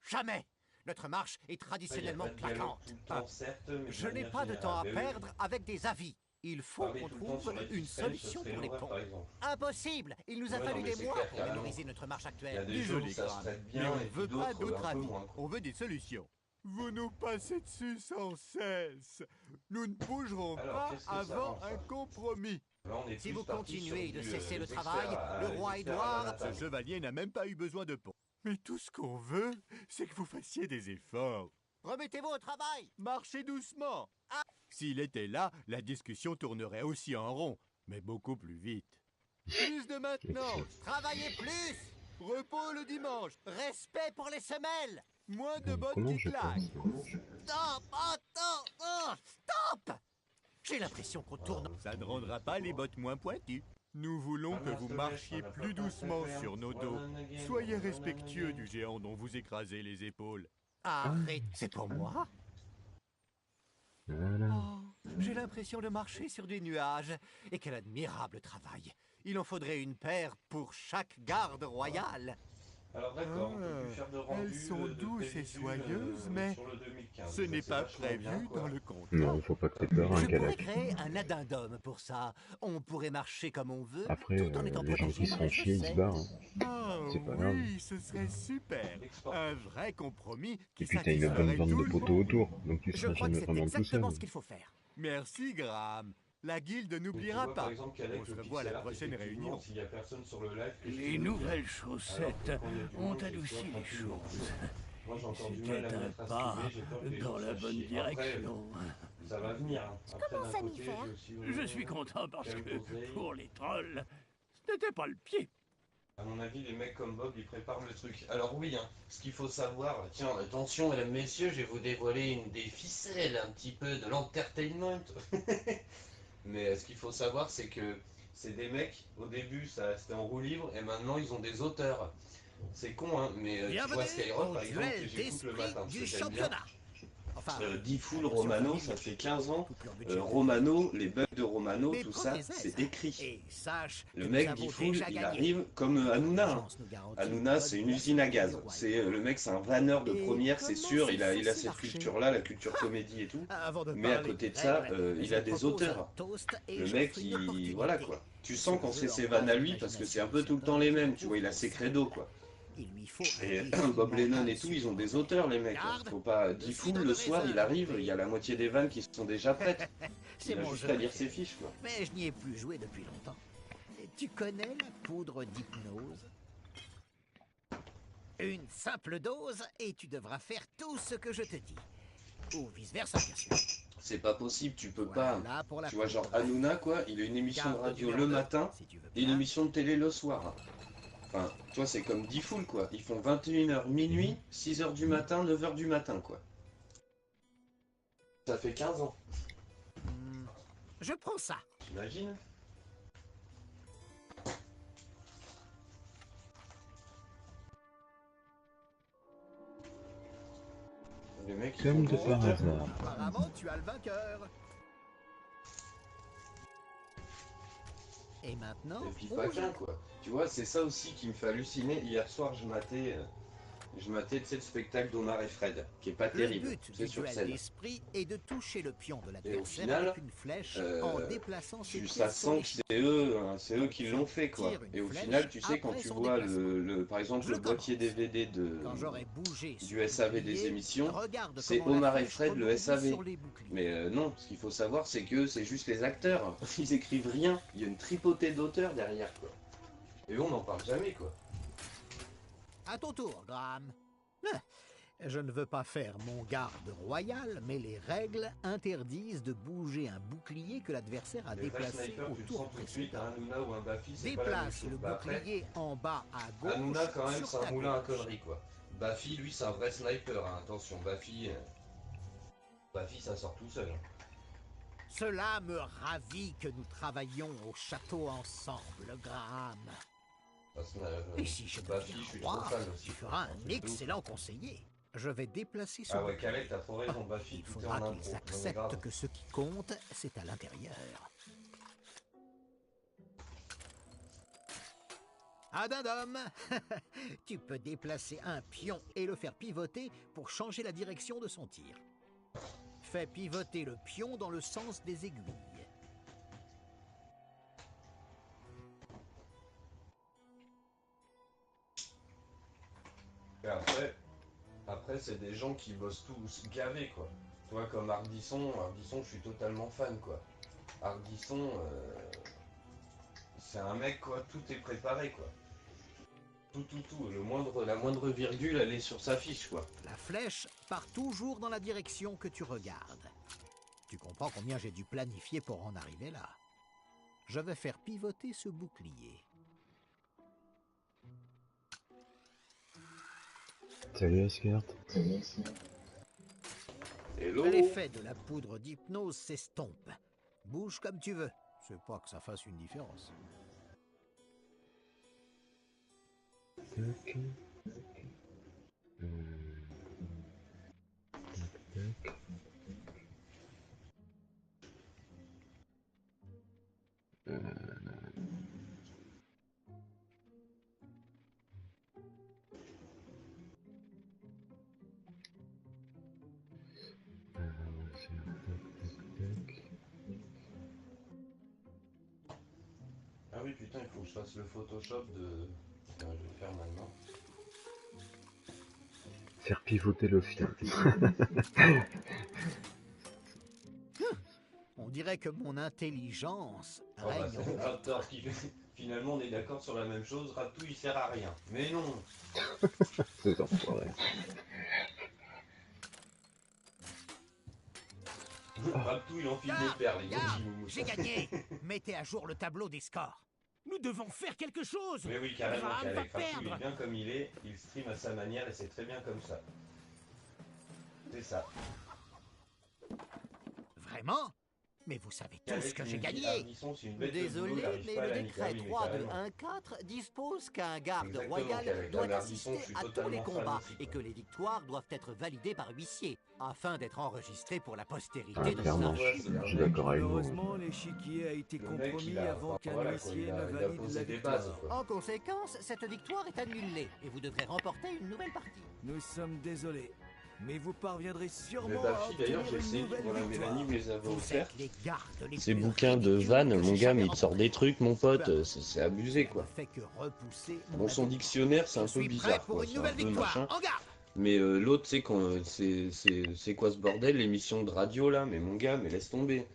Jamais. Notre marche est Il y a traditionnellement pas de dialogue claquante. tout le temps, certes, mais Je de n'ai manière pas de temps à générale. Mais oui, perdre avec des avis. Il faut parler qu'on tout le temps trouve sur les une suspense, solution ce serait pour les l'horreur, ponts. par exemple. Impossible. Il nous a Ouais, fallu non, mais des c'est mois clair, pour carrément. mémoriser notre marche Il y a actuelle. des jeux où Désolé, ça se Graham, traite mais bien on et ne veut puis pas d'autres d'autres un peu avis. moins, quoi. On veut des solutions. Vous nous passez dessus sans cesse. Nous ne bougerons Alors, pas qu'est-ce que ça avant rend, ça un compromis. Là, on est Si plus vous parti continuez sur de du, cesser le les travail, experts à- le les roi experts à Édouard... Ce Manhattan. chevalier n'a même pas eu besoin de pont. Mais tout ce qu'on veut, c'est que vous fassiez des efforts. Remettez-vous au travail. Marchez doucement. S'il était là, la discussion tournerait aussi en rond, mais beaucoup plus vite. Plus de maintenance, Travaillez plus. repos le dimanche, Respect pour les semelles. moins de bottes Comment qui je claquent. passe? Stop. Oh, stop. Oh, stop. J'ai l'impression qu'on tourne... Ça ne rendra pas les bottes moins pointues. Nous voulons que vous marchiez plus doucement sur nos dos. Soyez respectueux du géant dont vous écrasez les épaules. Arrête. C'est pour moi? Voilà. Oh, j'ai l'impression de marcher sur des nuages. Et quel admirable travail. Il en faudrait une paire pour chaque garde royale. Alors d'accord, on peut plus faire de rendu Elles sont de douces et prévisu, soyeuses, mais sur le 2015. ce n'est C'est pas vachement prévu bien, quoi. dans le contrat. Non, faut pas que t'aies peur, Je hein, pourrais Calac. créer un addendum pour ça. On pourrait marcher comme on veut, Après, tout en étant les gens protégé qui se par font les chier, ils se chaussettes. barrent. Hein. Ah C'est pas grave. oui, ce serait super. Un vrai compromis qui Et puis t'as une bonne satisferait bande tout de le poteaux monde. autour, donc tu Je seras crois que jamais c'est vraiment tout seul. exactement ce qu'il faut faire. Merci, Graham. La guilde Donc, tu n'oubliera vois, pas. par exemple, qu'avec On se le revoit à la pixel art, prochaine effectivement, réunion. s'il y a personne sur le live, que je Les peux nouvelles faire. chaussettes Alors que quand il y a du ont monde, adouci c'est les tranquillement. choses. Moi j'ai encore du mal à C'était me un mettre à pas streamer, j'ai peur que les dans gens la se bonne chient. Après, direction. ça va venir. Hein. Après, commence d'un à m'y côté, faire. j'ai aussi Je suis content parce Quelle que oseille. pour les trolls, ce n'était pas le pied. À mon avis, les mecs comme Bob, ils préparent le truc. Alors oui, hein, ce qu'il faut savoir, tiens, attention mesdames, messieurs, je vais vous dévoiler une des ficelles un petit peu de l'entertainment. Mais ce qu'il faut savoir, c'est que c'est des mecs, au début, ça c'était en roue libre, et maintenant ils ont des auteurs. C'est con, hein, mais tu vois Bienvenue Skyrock, au par exemple, que duel j'écoute le d'esprit matin, parce du que j'aime bien. championnat. Enfin, Diffoul, sur Romano, la ça ligne. fait 15 ans. Tout leur budget. Romano, les bugs de Romano, Mais tout prends ça, tes aises. c'est écrit. Et sache Le que mec nous avons Diffoul, déjà il gagné. arrive comme Hanouna. Hein. Chance nous garantit Hanouna, une c'est bonne une usine à place gaz. du royaume. C'est le mec, c'est un vanneur de Et première, c'est comment sûr. c'est Il a censé cette marcher culture-là, la culture comédie et tout. Avant de Mais à parler côté de des ça, règles, il je a des propose auteurs. un toast et Le j'offre mec, une il, opportunité. voilà quoi. Tu sens Je quand veux c'est ses embrasser vannes à lui parce que c'est un peu tout le temps les mêmes. Tu vois, il a ses credos quoi. Il lui faut Et un Bob défi Lennon mental et tout, ils ont des supplémentaire. auteurs les mecs. Faut pas. Diffoul le soir, il arrive, il y a la moitié des vannes qui sont déjà prêtes. C'est Il a mon juste jeu à lire ses préféré. fiches quoi. Mais je n'y ai plus joué depuis longtemps. Et tu connais la poudre d'hypnose? Une simple dose et tu devras faire tout ce que je te dis. Ou vice-versa, bien sûr. C'est pas possible, tu peux Voilà pas. pour la Tu vois, genre poudre. Hanouna quoi, il a une émission de Garde radio du le verre matin si tu veux et une bien. émission de télé le soir. Enfin, toi, c'est comme Diffoul quoi. Ils font 21h minuit, 6h du matin, 9h du matin quoi. Ça fait 15 ans. Je prends ça. T'imagines? Les mecs, ils Comme sont de tous par auteurs. hasard. Apparemment, tu as le vainqueur. Et maintenant, Et puis pas qu'un, quoi. Tu vois, c'est ça aussi qui me fait halluciner. Hier soir, je matais tu sais, le spectacle d'Omar et Fred, qui est pas le terrible. but C'est du sur duel scène. d'esprit est de toucher le pion de Et au l'adversaire final, avec une flèche en déplaçant ses pièces ça sur sent les que chiffres. c'est eux qui l'ont fait, quoi. Tire une Et au flèche final, tu sais, quand après tu son vois déplacement. par exemple, Je le boîtier commence. DVD Quand j'aurai bougé sur du le SAV des bouclier, émissions, regarde c'est comment la Omar et flèche Fred, le rebondit SAV. sur les boucliers. Mais non, ce qu'il faut savoir, c'est que c'est juste les acteurs. Ils écrivent rien. Il y a une tripotée d'auteurs derrière, quoi. Et eux, on n'en parle jamais, quoi. À ton tour, Graham. Je ne veux pas faire mon garde royal, mais les règles interdisent de bouger un bouclier que l'adversaire a Les vrais déplacé snipers, au tu le tour sens tout de suite, précédent. un Hanouna ou un Bafi, c'est pas la même Déplace chose. le Bah, après, bouclier en bas à gauche. Hanouna, quand même, sur c'est un ta moulin à gauche. conneries, quoi. Bafi, lui, c'est un vrai sniper, hein. Attention, Bafi, ça sort tout seul. Hein. Cela me ravit que nous travaillions au château ensemble, Graham. Et si je Bafi, deviens je suis roi, trop fan aussi. tu feras un truc de ouf. excellent conseiller. Je vais déplacer ce Ah ouais, bouclier. Khaled, t'as trop raison, Bafi, Il tout est en faudra impro. qu'ils Non, mais acceptent grave. que ce qui compte, c'est à l'intérieur. Addendum, tu peux déplacer un pion et le faire pivoter pour changer la direction de son tir. Fais pivoter le pion dans le sens des aiguilles. Et après c'est des gens qui bossent tous gavés, quoi. Tu vois, comme Ardisson, je suis totalement fan, quoi. Ardisson, c'est un mec, quoi, tout est préparé, quoi. Tout. La moindre virgule, elle est sur sa fiche, quoi. La flèche part toujours dans la direction que tu regardes. Tu comprends combien j'ai dû planifier pour en arriver là. Je vais faire pivoter ce bouclier. Salut Asgard. Hello. L'effet de la poudre d'hypnose s'estompe. Bouge comme tu veux. C'est pas que ça fasse une différence. Tac. Tac. Ah oui, putain, il faut que je fasse le Photoshop de... Putain, je vais le faire maintenant. Faire pivoter le fion. On dirait que mon intelligence Oh, bah, règne c'est en Raptor qui fait... Finalement, on est d'accord sur la même chose. Raptou, il sert à rien. Mais non. Ces enfoirés. Raptou, il enfile des perles. Il Garde, dit moumou. j'ai gagné. Mettez à jour le tableau des scores. Nous devons faire quelque chose. Mais oui, carrément, Graham va Raptou, il perdre. est bien comme il est. Il stream à sa manière et c'est très bien comme ça. C'est ça. Vraiment? Mais vous savez tous que j'ai gagné. Désolé, mais le décret 3 de 1.4 dispose qu'un garde royal doit assister à tous les combats et que les victoires doivent être validées par huissier afin d'être enregistrées pour la postérité de Clairement, sa... je suis d'accord avec vous. Malheureusement, l'échiquier a été compromis avant qu'un huissier ne valide la victoire. En conséquence, cette victoire est annulée et vous devrez remporter une nouvelle partie. Nous sommes désolés, mais vous parviendrez Mais sûrement à Bafi, d'ailleurs, obtenir j'ai une essayé, nouvelle voilà, victoire. Mélanie me les avait offerts. Les gardes les Ces plus bouquins de ridicules vannes, que mon j'ai gars, jamais mais il te sort des trucs, mon pote, c'est abusé, quoi. fait que repousser Bon, son dictionnaire, c'est un peu bizarre, pour quoi. une C'est un nouvelle peu victoire. machin. En garde. Mais l'autre, tu sais, quand c'est quoi ce bordel, l'émission de radio, là? Mais mon gars, mais laisse tomber.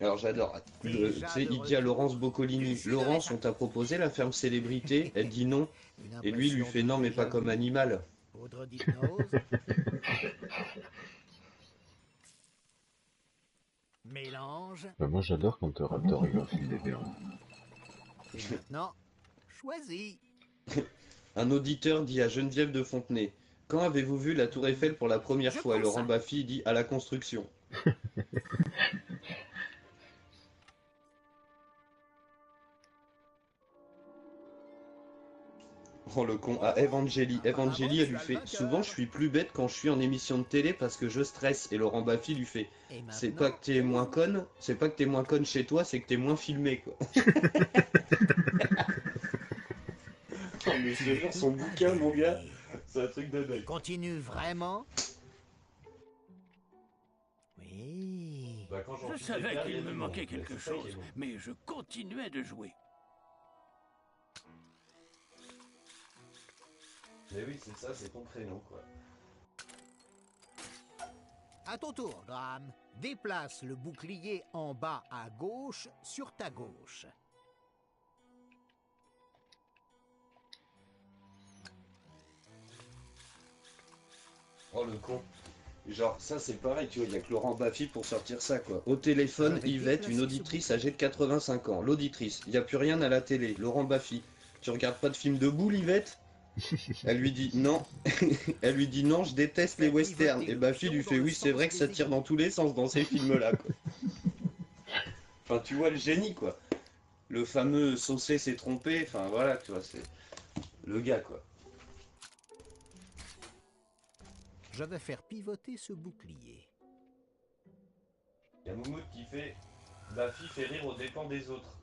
Alors j'adore. Tu sais, il dit à Laurence Boccolini, Laurence, on t'a proposé la ferme célébrité? Elle dit non. Et lui, il lui fait non, mais pas comme animal. Poudre d'hypnose. Mélange. Bah, moi j'adore quand Raptor il enfile des perles. Et maintenant, choisis. Un auditeur dit à Geneviève de Fontenay, quand avez-vous vu la Tour Eiffel pour la première fois? Et Laurent Baffy dit à la construction. Oh le con, à Evangélie. Evangélie, elle lui fait souvent je suis plus bête quand je suis en émission de télé parce que je stresse. Et Laurent Baffy lui fait c'est pas que t'es moins conne, c'est pas que t'es moins conne chez toi, c'est que t'es moins filmé quoi. Oh mais je te jure, son bouquin mon gars, c'est un truc de dingue. Continue vraiment? Oui. Bah, quand Je savais qu'il me manquait quelque chose, mais je continuais de jouer. Mais oui, c'est ça, c'est ton créneau, quoi. À ton tour, Graham. Déplace le bouclier en bas à gauche sur ta gauche. Oh le con. Genre ça c'est pareil, tu vois, il y a que Laurent Baffy pour sortir ça quoi. Au téléphone, Yvette, une auditrice âgée de 85 ans. L'auditrice, il n'y a plus rien à la télé. Laurent Baffy, tu regardes pas de film de boule, Yvette? Elle lui dit non. Elle lui dit non, je déteste les westerns. Et Baffy lui fait oui, c'est vrai que ça tire dans tous les sens dans ces films-là quoi. Enfin tu vois le génie quoi. Le fameux saucé s'est trompé, enfin voilà, tu vois, c'est le gars quoi. Je vais faire pivoter ce bouclier. Il y a Moumoud qui fait Baffy fait rire aux dépens des autres.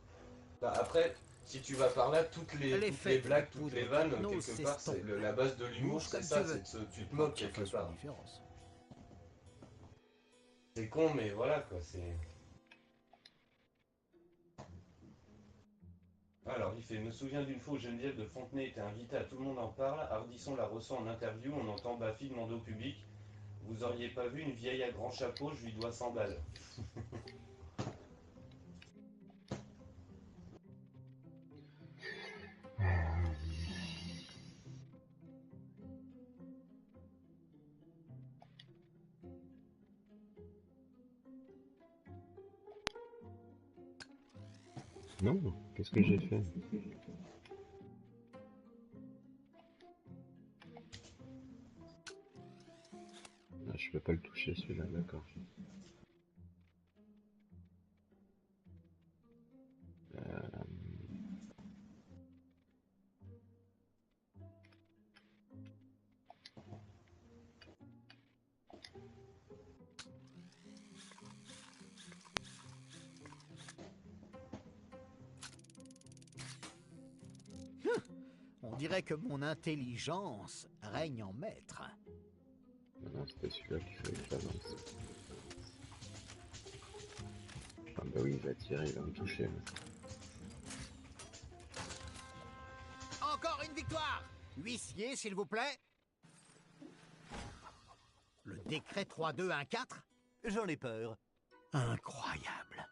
Bah, après, si tu vas par là, toutes les blagues, toutes les vannes, quelque part, c'est la base de l'humour, c'est ça, tu te moques quelque part. C'est con, mais voilà quoi, c'est. Alors, il fait me souviens d'une fois où Geneviève de Fontenay était invitée à Tout le monde en parle. Ardisson la reçoit en interview. On entend Baffy demander au public vous auriez pas vu une vieille à grand chapeau, je lui dois 100 balles. Non, qu'est-ce que j'ai fait? Ah, je peux pas le toucher celui-là, d'accord. On dirait que mon intelligence règne en maître. Non, c'était celui-là qu'il fallait que j'avance. Ah bah oui, il va tirer, il va me toucher. Encore une victoire! Huissier, s'il vous plaît. Le décret 3214? J'en ai peur. Incroyable.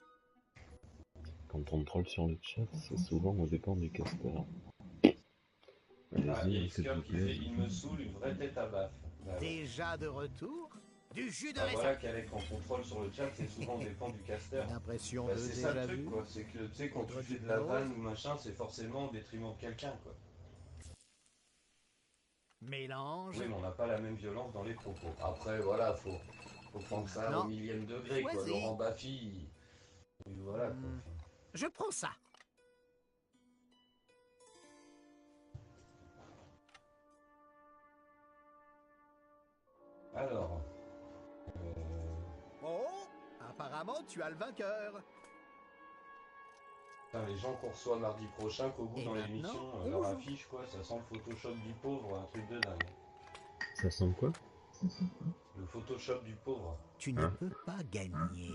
Quand on troll sur le chat, c'est souvent au dépend du casteur. Ah, il y a Iskar qui fait il me saoule une vraie tête à baffe. Bah, déjà de retour? Du jus de raisin. Voilà qu'avec en contrôle sur le chat, c'est souvent dépend du casteur. L'impression bah, de c'est déjà ça le truc vu. quoi, c'est que tu sais quand tu fais de la vanne ou machin, c'est forcément au détriment de quelqu'un quoi. Mélange. Oui mais on n'a pas la même violence dans les propos. Après voilà, faut prendre ça au millième degré quoi. Laurent Baffy, voilà quoi. Je prends ça. Alors. Oh, apparemment tu as le vainqueur. Putain, les gens qu'on reçoit mardi prochain, qu'au bout dans l'émission, leur affiche quoi, ça sent le Photoshop du pauvre, un truc de dingue. Ça sent quoi? Le Photoshop du pauvre. Tu ne peux pas gagner.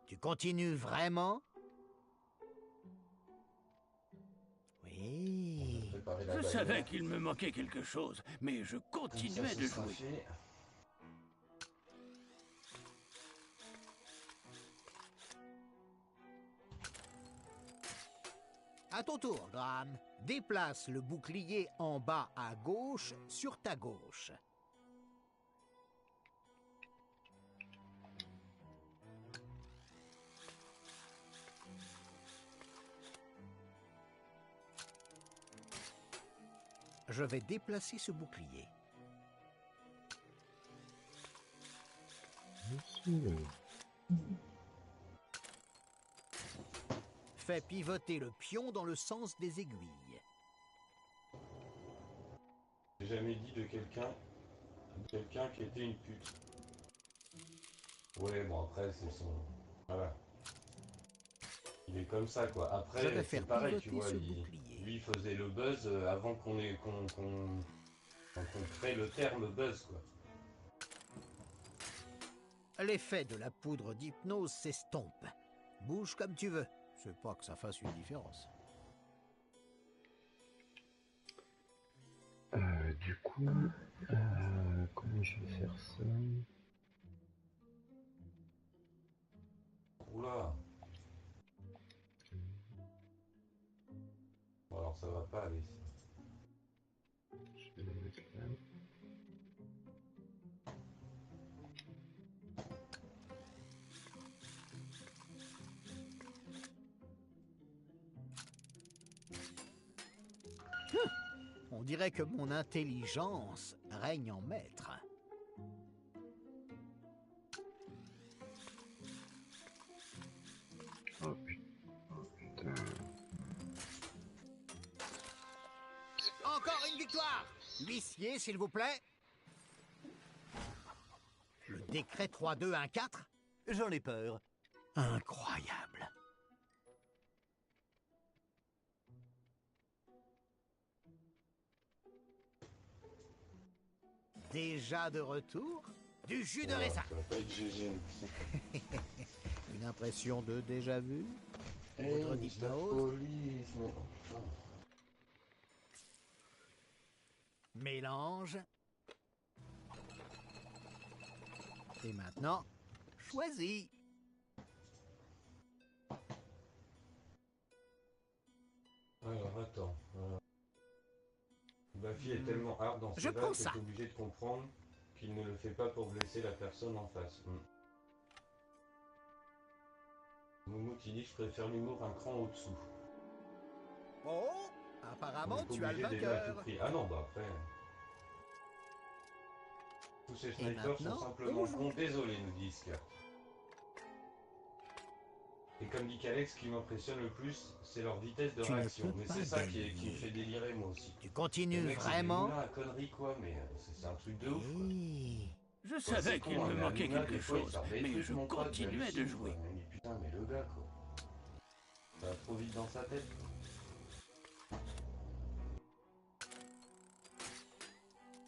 Tu continues vraiment? Oui. Je savais qu'il me manquait quelque chose, mais je continuais de jouer. À ton tour, Graham. Déplace le bouclier en bas à gauche sur ta gauche. Je vais déplacer ce bouclier. Fais pivoter le pion dans le sens des aiguilles. J'ai jamais dit de quelqu'un qui était une pute. Ouais, bon après c'est son... Voilà. Il est comme ça quoi. Après c'est pareil, tu vois, lui il faisait le buzz avant qu'on crée le terme buzz quoi. L'effet de la poudre d'hypnose s'estompe. Bouge comme tu veux. C'est pas que ça fasse une différence. Du coup, comment je vais faire ça? Oula. Bon alors ça va pas aller ça. Je vais le mettre là. On dirait que mon intelligence règne en maître. Oh putain. Encore une victoire! Huissier, s'il vous plaît. Le décret 3-2-1-4? J'en ai peur. Incroyable. Déjà de retour? Du jus de raisin. Ça va pas être GG. Une impression de déjà vu? Poudre d'hypnose. Mélange. Et maintenant, choisis. Alors attends. Buffy est tellement hard dans ce jeu que t'es obligé de comprendre qu'il ne le fait pas pour blesser la personne en face. Moumou qui dit je préfère l'humour un cran au-dessous. Oh, apparemment tu as le vainqueur. Ah non, bah après... Tous ces snipers sont simplement cons. Désolé, nous dit Isker. Et comme dit Kalex, ce qui m'impressionne le plus, c'est leur vitesse de réaction. Mais c'est ça qui me fait délirer moi aussi. Tu continues vraiment? C'est une connerie quoi, mais c'est un truc de ouf. Je savais qu'il me manquait quelque chose, mais je continuais de jouer. Mais putain, mais le gars quoi. Ça va trop vite dans sa tête.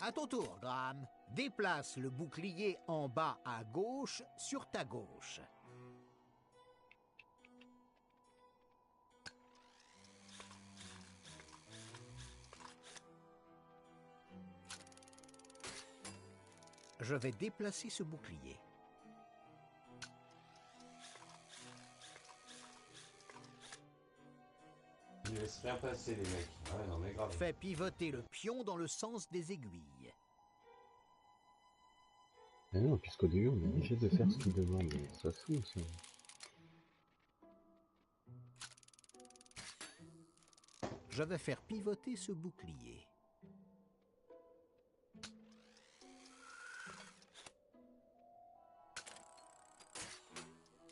À ton tour, Graham. Déplace le bouclier en bas à gauche sur ta gauche. Je vais déplacer ce bouclier. Ils laissent rien passer les mecs. Ouais, non mais grave. Fais pivoter le pion dans le sens des aiguilles. Ah non, puisqu'au début on est obligé de faire ce qu'il demande. Ça se fout ça. Je vais faire pivoter ce bouclier.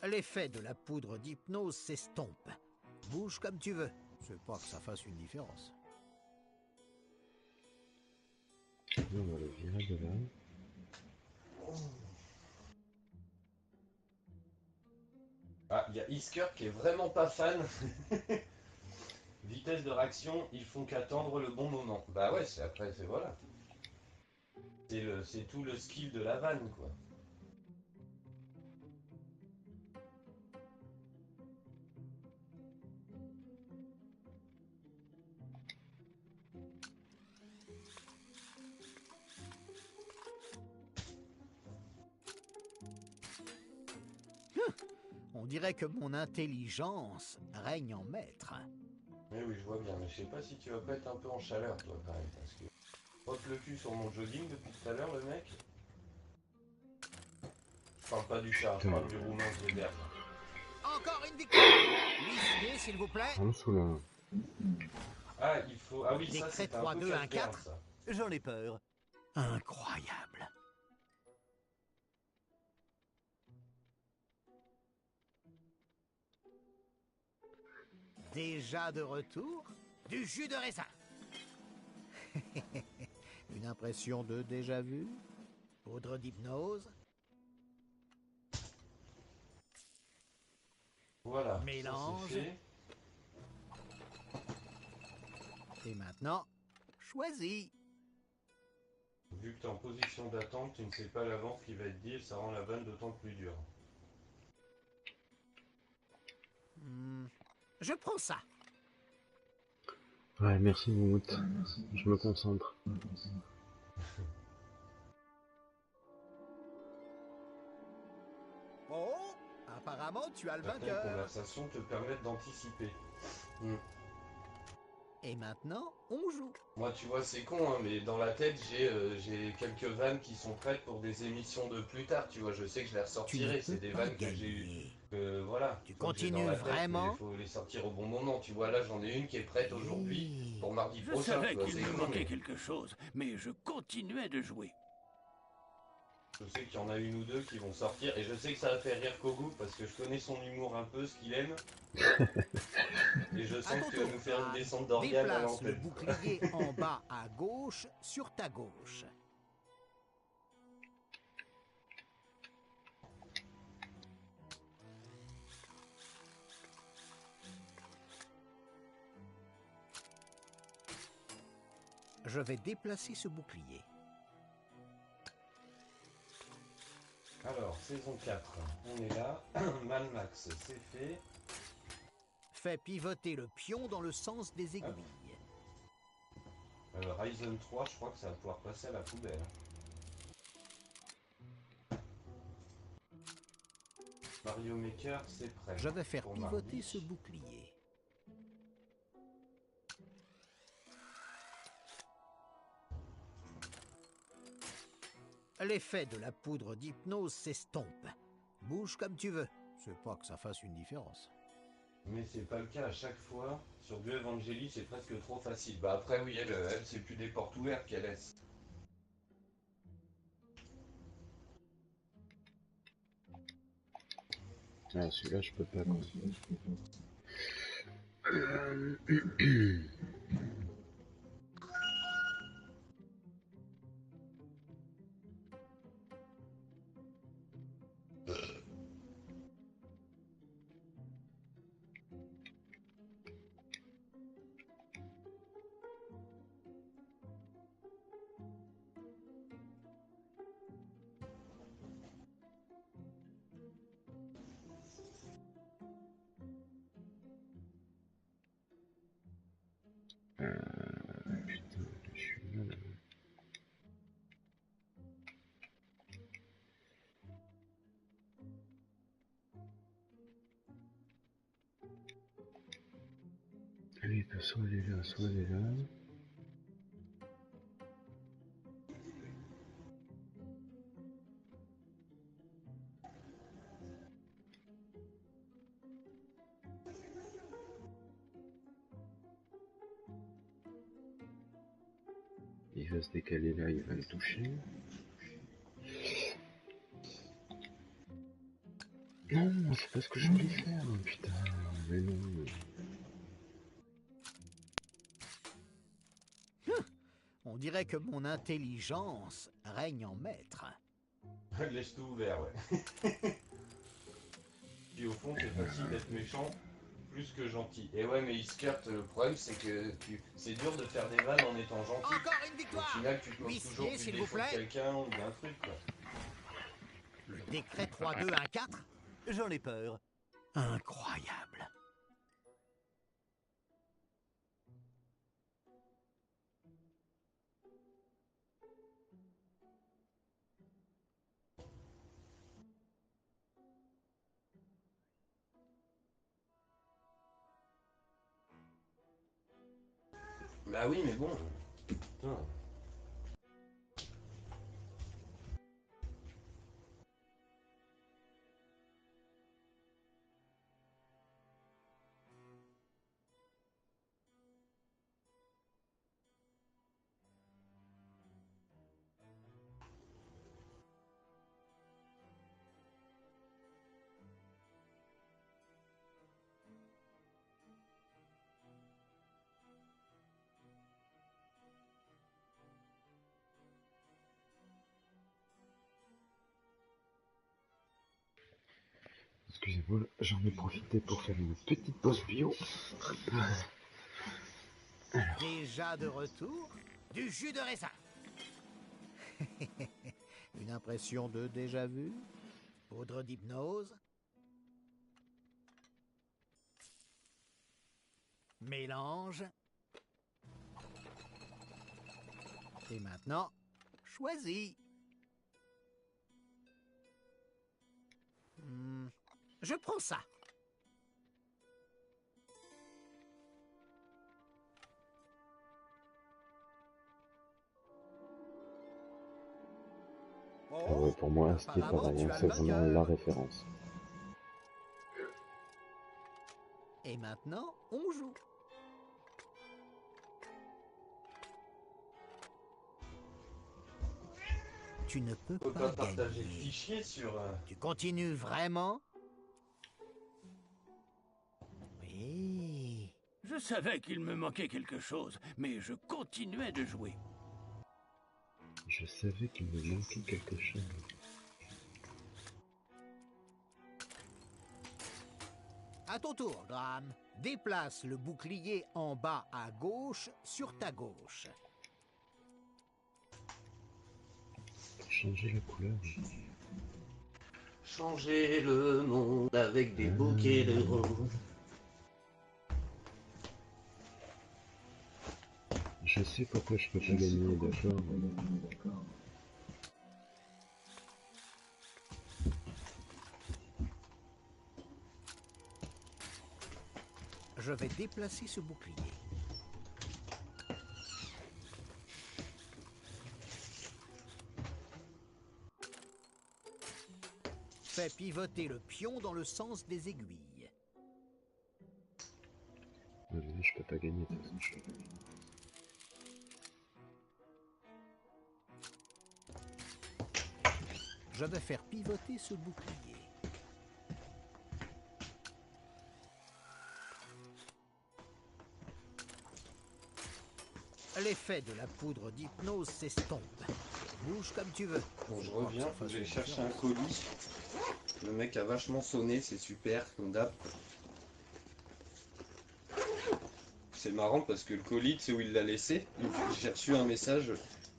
L'effet de la poudre d'hypnose s'estompe. Bouge comme tu veux. C'est pas que ça fasse une différence. On va le virer de là. Ah, il y a Isker qui est vraiment pas fan. Vitesse de réaction, ils font qu'attendre le bon moment. Bah ouais, c'est voilà. C'est tout le skill de la vanne quoi. On dirait que mon intelligence règne en maître. Mais oui, je vois bien, mais je sais pas si tu vas pas être un peu en chaleur, toi, quand même, parce que... Rote le cul sur mon jogging depuis tout à l'heure, le mec. Je parle pas du chat, je parle du roumain de l'herbe. Encore une victoire. Huissier, s'il vous plaît. En dessous là. Ah, il faut... Ah oui, ça, c'est c'est un peu 3-2-1-4. ça. J'en ai peur. Incroyable. Déjà de retour? Du jus de raisin. Une impression de déjà-vu? Poudre d'hypnose? Voilà. Mélange. Ça, c'est fait. Et maintenant, choisis. Vu que tu es en position d'attente, tu ne sais pas à l'avance ce qui va être dit, ça rend la vanne d'autant plus dure. Je prends ça. Ouais, merci Moumout. Je me concentre. Oh, apparemment tu as le Certaines vainqueur. conversations te permettent d'anticiper. Et maintenant, on joue. Moi, tu vois, c'est con, hein, mais dans la tête, j'ai quelques vannes qui sont prêtes pour des émissions de plus tard. Tu vois, je sais que je les ressortirai. C'est des vannes que j'ai eues. Voilà. Tu Faut que j'ai dans continues la tête, vraiment? mais il faut les sortir au bon moment. Tu vois, là, j'en ai une qui est prête aujourd'hui pour mardi Je prochain. savais Tu vois, qu'il c'est me con, manquait mais quelque chose, mais je continuais de jouer. je sais qu'il y en a une ou deux qui vont sortir. Et je sais que ça va faire rire Kogu parce que je connais son humour un peu, ce qu'il aime. Et je sens que tu vas nous faire une descente d'organes à Déplace le l'antenne. bouclier en bas à gauche sur ta gauche. Je vais déplacer ce bouclier. Alors, saison 4, on est là. Mad Max, c'est fait. Fais pivoter le pion dans le sens des aiguilles. Ryzen 3, je crois que ça va pouvoir passer à la poubelle. Mario Maker, c'est prêt. Je vais faire pour pivoter mardi. ce bouclier. L'effet de la poudre d'hypnose s'estompe. Bouge comme tu veux. C'est pas que ça fasse une différence. Mais c'est pas le cas à chaque fois. Sur du Evangeli, c'est presque trop facile. Bah après, oui, elle c'est plus des portes ouvertes qu'elle laisse. Ah, celui-là, je peux pas, quoi. Putain, je suis là, là. Allez, soit elle est là, soit elle est là. Il va se décaler là, il va le toucher. Non, c'est pas ce que je voulais faire, putain, mais non. On dirait que mon intelligence règne en maître. Laisse tout ouvert, ouais. Puis au fond, c'est facile d'être méchant plus que gentil. Et ouais, mais Iskert, le problème, c'est que c'est dur de faire des vannes en étant gentil. Encore une victoire. Au final, tu peux Huissier, toujours plus s'il vous défendre plaît. quelqu'un ou un truc, quoi. Le décret 3-2-1-4? J'en ai peur. Incroyable. Bah oui, mais bon. Putain. Excusez-moi, j'en ai profité pour faire une petite pause bio. Déjà de retour, du jus de raisin. Une impression de déjà-vu. Poudre d'hypnose. Mélange. Et maintenant, choisis. Je prends ça. Ah ouais, pour moi, Asti pareil, hein, c'est vraiment la référence. Et maintenant, on joue. Tu ne peux pas partager le gagner. fichier sur... Tu continues vraiment? Oui. Je savais qu'il me manquait quelque chose, mais je continuais de jouer. Je savais qu'il me manquait quelque chose. À ton tour, Graham. Déplace le bouclier en bas à gauche sur ta gauche. Changer la couleur. Changer le monde avec des bouquets de roses. Je sais pourquoi je peux pas gagner, d'accord. Je vais déplacer ce bouclier. Fais pivoter le pion dans le sens des aiguilles. Ouais, je peux pas gagner de toute façon. Je vais faire pivoter ce bouclier. L'effet de la poudre d'hypnose s'estompe. Bouge comme tu veux. Bon, je reviens, faut que j'aille chercher un colis. Le mec a vachement sonné, c'est super, comme d'hab. C'est marrant parce que le colis, tu sais où il l'a laissé. J'ai reçu un message,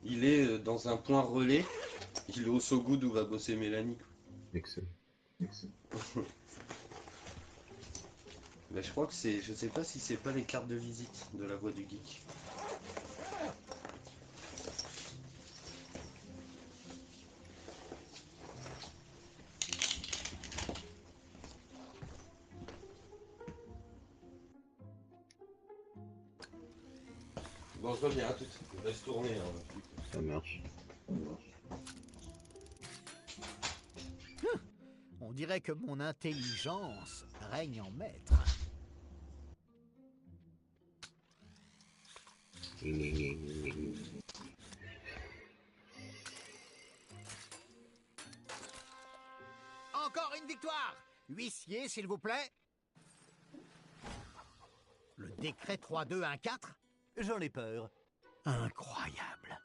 il est dans un point relais. Il est au So Good où va bosser Mélanie. Excellent. Mais je crois que c'est... Je sais pas si c'est pas les cartes de visite de la Voix du Geek. Bon, je reviens à tout. Je laisse tourner. Hein. Ça marche. On dirait que mon intelligence règne en maître. Encore une victoire! Huissier, s'il vous plaît. Le décret 3-2-1-4? J'en ai peur. Incroyable.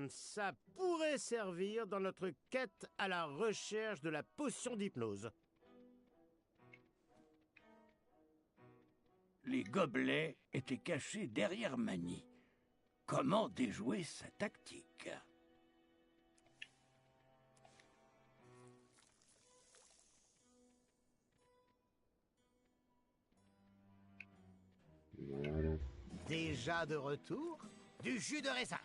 Ça pourrait servir dans notre quête à la recherche de la potion d'hypnose. Les gobelets étaient cachés derrière Mani. Comment déjouer sa tactique? Voilà. Déjà de retour, du jus de raisin.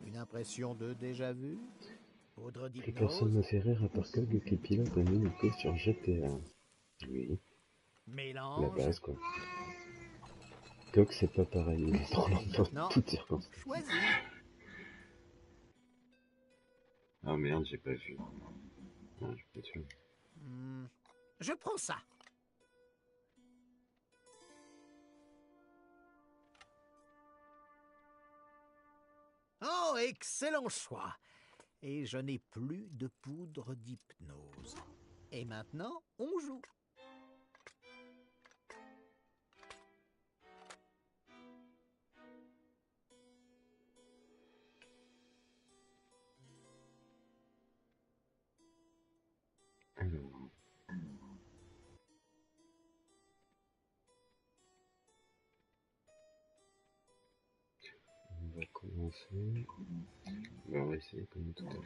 Une impression de déjà-vu? Poudre Plus personne d'hypnose? me fait rire à part Cog qui pilote un hélico sur GTA. Oui. La Mélange? base quoi. Cog c'est pas pareil, il est trop lent dans Non. toutes circonstances. Choisis. Ah merde, j'ai pas vu. Non, je peux tuer. Je prends ça. Oh, excellent choix. Et je n'ai plus de poudre d'hypnose. Et maintenant, on joue. avancer. On va essayer comme tout à l'heure.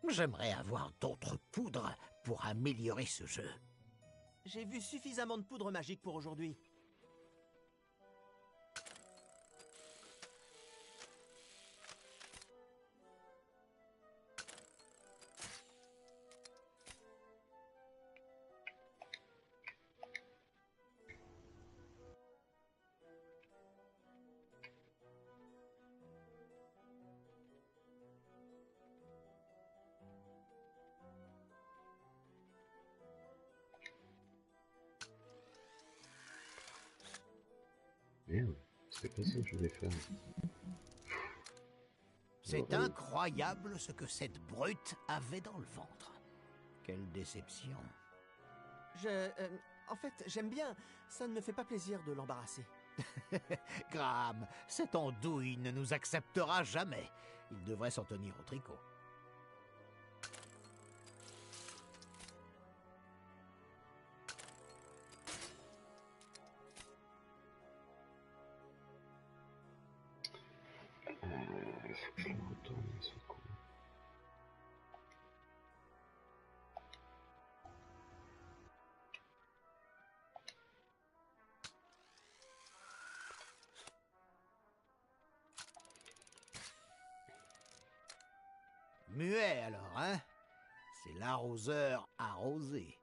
J'aimerais avoir d'autres poudres pour améliorer ce jeu. J'ai vu suffisamment de poudre magique pour aujourd'hui. Merde, c'est pas ça que je voulais faire. C'est incroyable ce que cette brute avait dans le ventre. Quelle déception. En fait, j'aime bien. Ça ne me fait pas plaisir de l'embarrasser. Graham, cette andouille ne nous acceptera jamais. Il devrait s'en tenir au tricot. Faut que je le retourne ce coup. Muet alors, hein? C'est l'arroseur arrosé.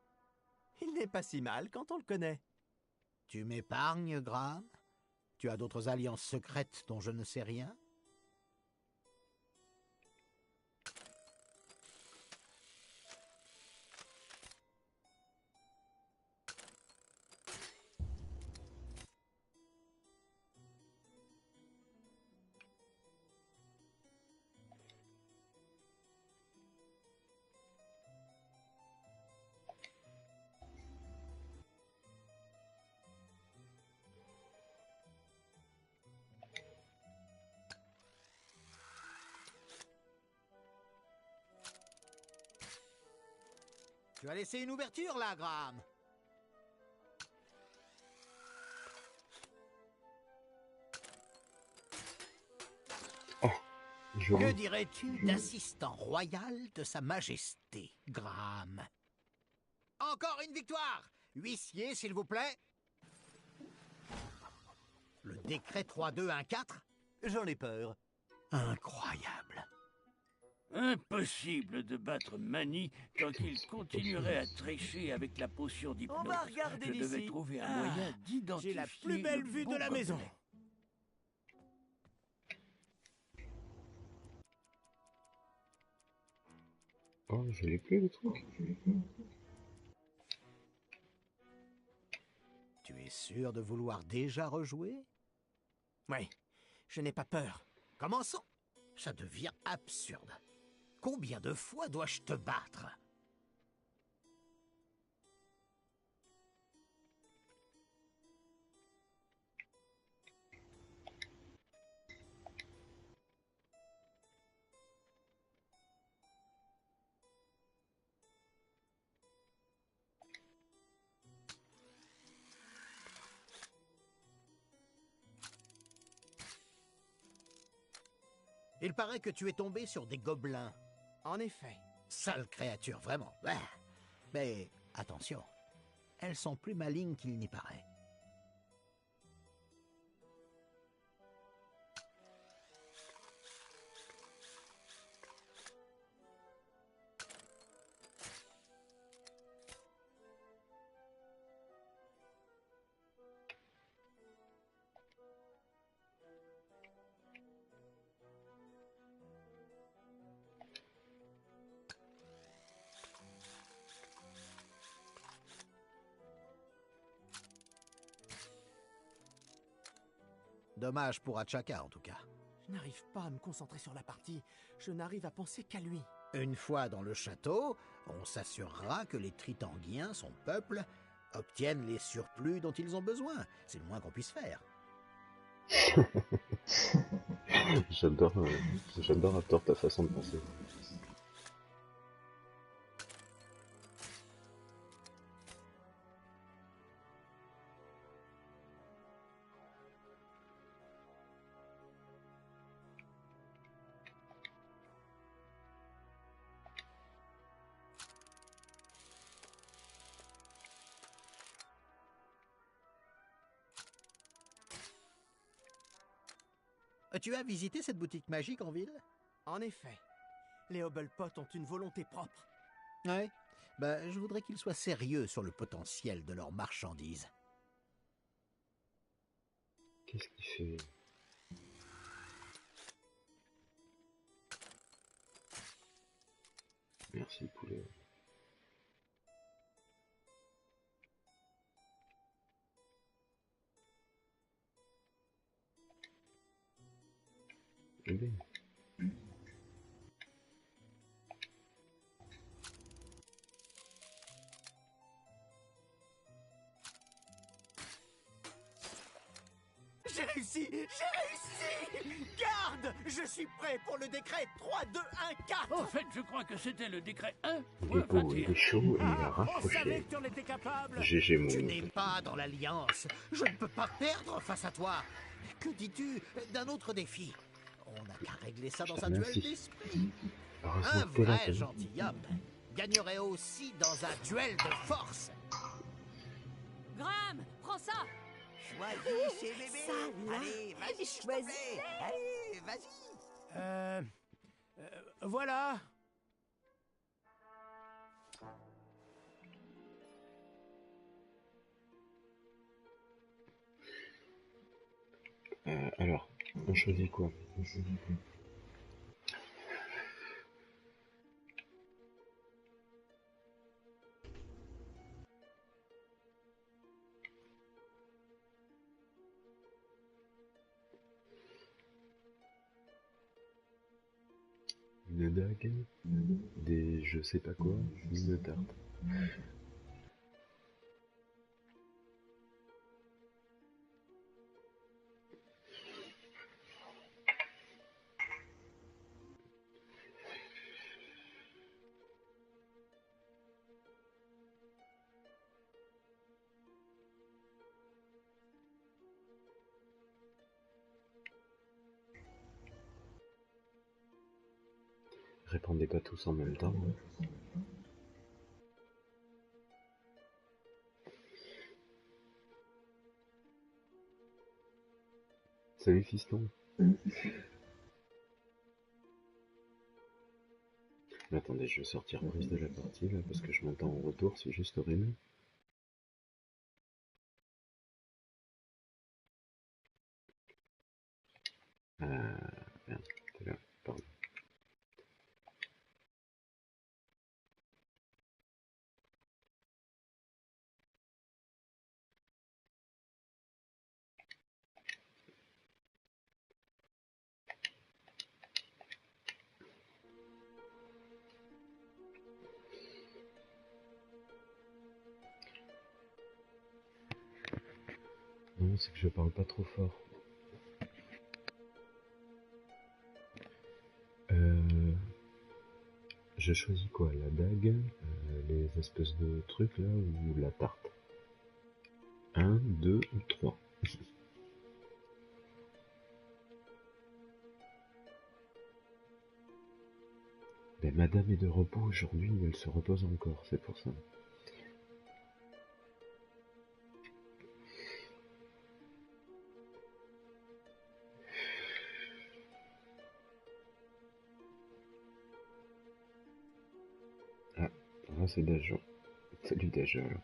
Il n'est pas si mal quand on le connaît. Tu m'épargnes, Graham? Tu as d'autres alliances secrètes dont je ne sais rien? Tu as laissé une ouverture là, Graham. Que dirais-tu d'assistant royal de Sa Majesté, Graham? Encore une victoire! Huissier, s'il vous plaît. Le décret 3214? J'en ai peur. Incroyable. Impossible de battre Manny tant qu'il continuerait à tricher avec la potion d'hypnose. On va regarder Je devais d'ici. trouver un moyen d'identifier. J'ai la plus belle le vue bon de la maison. gobelet. Oh, je l'ai plus le truc. Tu es sûr de vouloir déjà rejouer? Oui, je n'ai pas peur. Commençons. Ça devient absurde. Combien de fois dois-je te battre? Il paraît que tu es tombé sur des gobelins. En effet. Sale créature, vraiment. Ah. Mais attention, elles sont plus malignes qu'il n'y paraît. Dommage pour Achaka, en tout cas. Je n'arrive pas à me concentrer sur la partie. Je n'arrive à penser qu'à lui. Une fois dans le château, on s'assurera que les Tritanguiens, son peuple, obtiennent les surplus dont ils ont besoin. C'est le moins qu'on puisse faire. J'adore, j'adore Raptor ta façon de penser. Tu as visité cette boutique magique en ville? En effet, les Hobblepot ont une volonté propre. Ouais. Bah, je voudrais qu'ils soient sérieux sur le potentiel de leurs marchandises. Qu'est-ce qu'il fait? Merci poulet. Eh bien. J'ai réussi! J'ai réussi! Garde! Je suis prêt pour le décret 3, 2, 1, 4! En fait, je crois que c'était le décret Gecko, il est chaud et il a rapproché. GG mon Tu oncle. n'es pas dans l'Alliance. Je ne peux pas perdre face à toi. Que dis-tu d'un autre défi? On n'a qu'à régler ça dans un duel Merci. d'esprit. Heureusement Un que t'es là, vrai Tom. gentilhomme gagnerait aussi dans un duel de force. Graham, prends ça. Choisissez, bébé. Ça, là, Allez, vas-y, s'il te choisis. plaît. Allez, vas-y. Voilà. Alors, on choisit quoi? Une dague, des je sais pas quoi, une tarte. Répondez pas tous en même temps. Hein. Salut fiston. Attendez, je vais sortir Brice de la partie là parce que je m'entends en retour, c'est juste horrible. Merde, t'es là, pardon. Non, c'est que je parle pas trop fort. Je choisis quoi? La dague, les espèces de trucs là ou la tarte? 1, 2 ou 3? Ben, madame est de repos aujourd'hui, elle se repose encore, c'est pour ça. Ah, là c'est Dajo. Salut Dajo alors.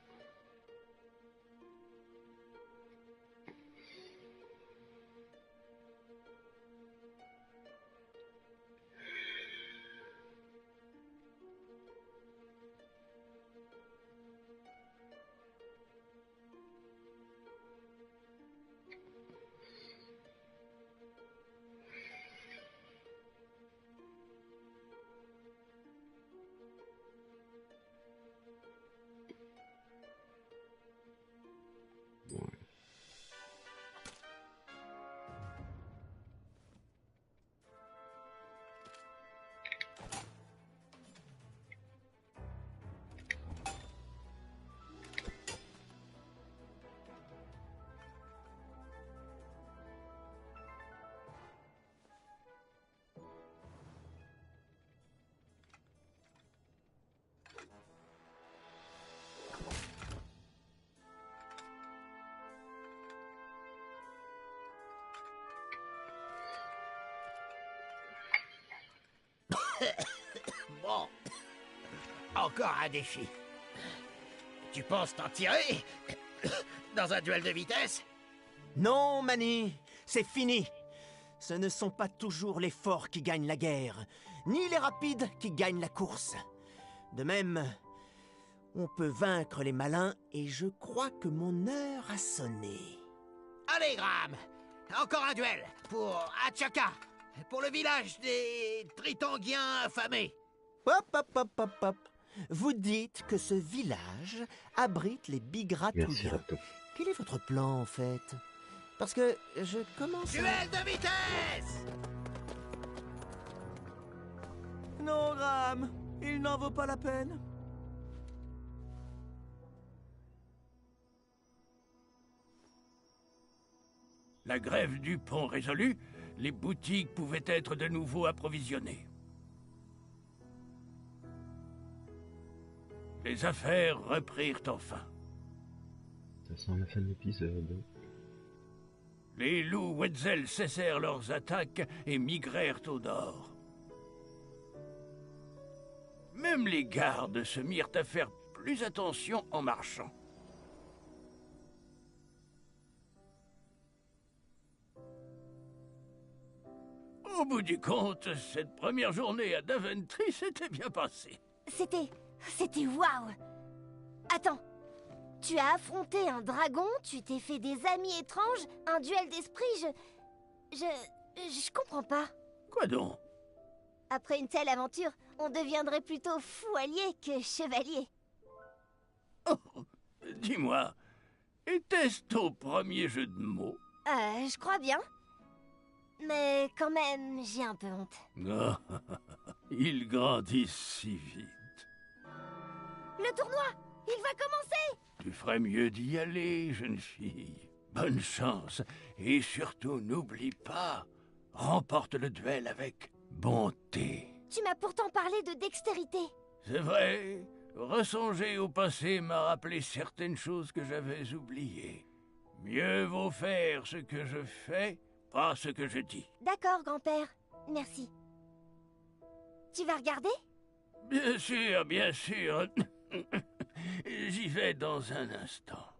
Bon. Encore un défi. Tu penses t'en tirer dans un duel de vitesse? Non, Manny, c'est fini. Ce ne sont pas toujours les forts qui gagnent la guerre, ni les rapides qui gagnent la course. De même, on peut vaincre les malins et je crois que mon heure a sonné. Allez, Graham, encore un duel pour Achaka, pour le village des Tritangiens affamés. Hop, hop, hop, hop, hop. Vous dites que ce village abrite les bigratouilleux. Merci, Rato. Quel est votre plan, en fait? Parce que je commence à... Duel de vitesse! Non, Graham, il n'en vaut pas la peine. La grève du pont résolue, les boutiques pouvaient être de nouveau approvisionnées. Les affaires reprirent enfin. Ça sent la fin de l'épisode. Les loups Wetzel cessèrent leurs attaques et migrèrent au nord. Même les gardes se mirent à faire plus attention en marchant. Au bout du compte, cette première journée à Daventry s'était bien passée. C'était waouh! Attends, tu as affronté un dragon, tu t'es fait des amis étranges, un duel d'esprit, je comprends pas. Quoi donc? Après une telle aventure, on deviendrait plutôt fou allié que chevalier. Oh, dis-moi, était-ce ton premier jeu de mots? Je crois bien. Mais quand même, j'ai un peu honte. Ah, ils grandissent si vite. Le tournoi, il va commencer! Tu ferais mieux d'y aller, jeune fille. Bonne chance. Et surtout, n'oublie pas, remporte le duel avec bonté. Tu m'as pourtant parlé de dextérité. C'est vrai. Ressonger au passé m'a rappelé certaines choses que j'avais oubliées. Mieux vaut faire ce que je fais, pas ce que je dis. D'accord, grand-père. Merci. Tu vas regarder? Bien sûr, bien sûr. J'y vais dans un instant.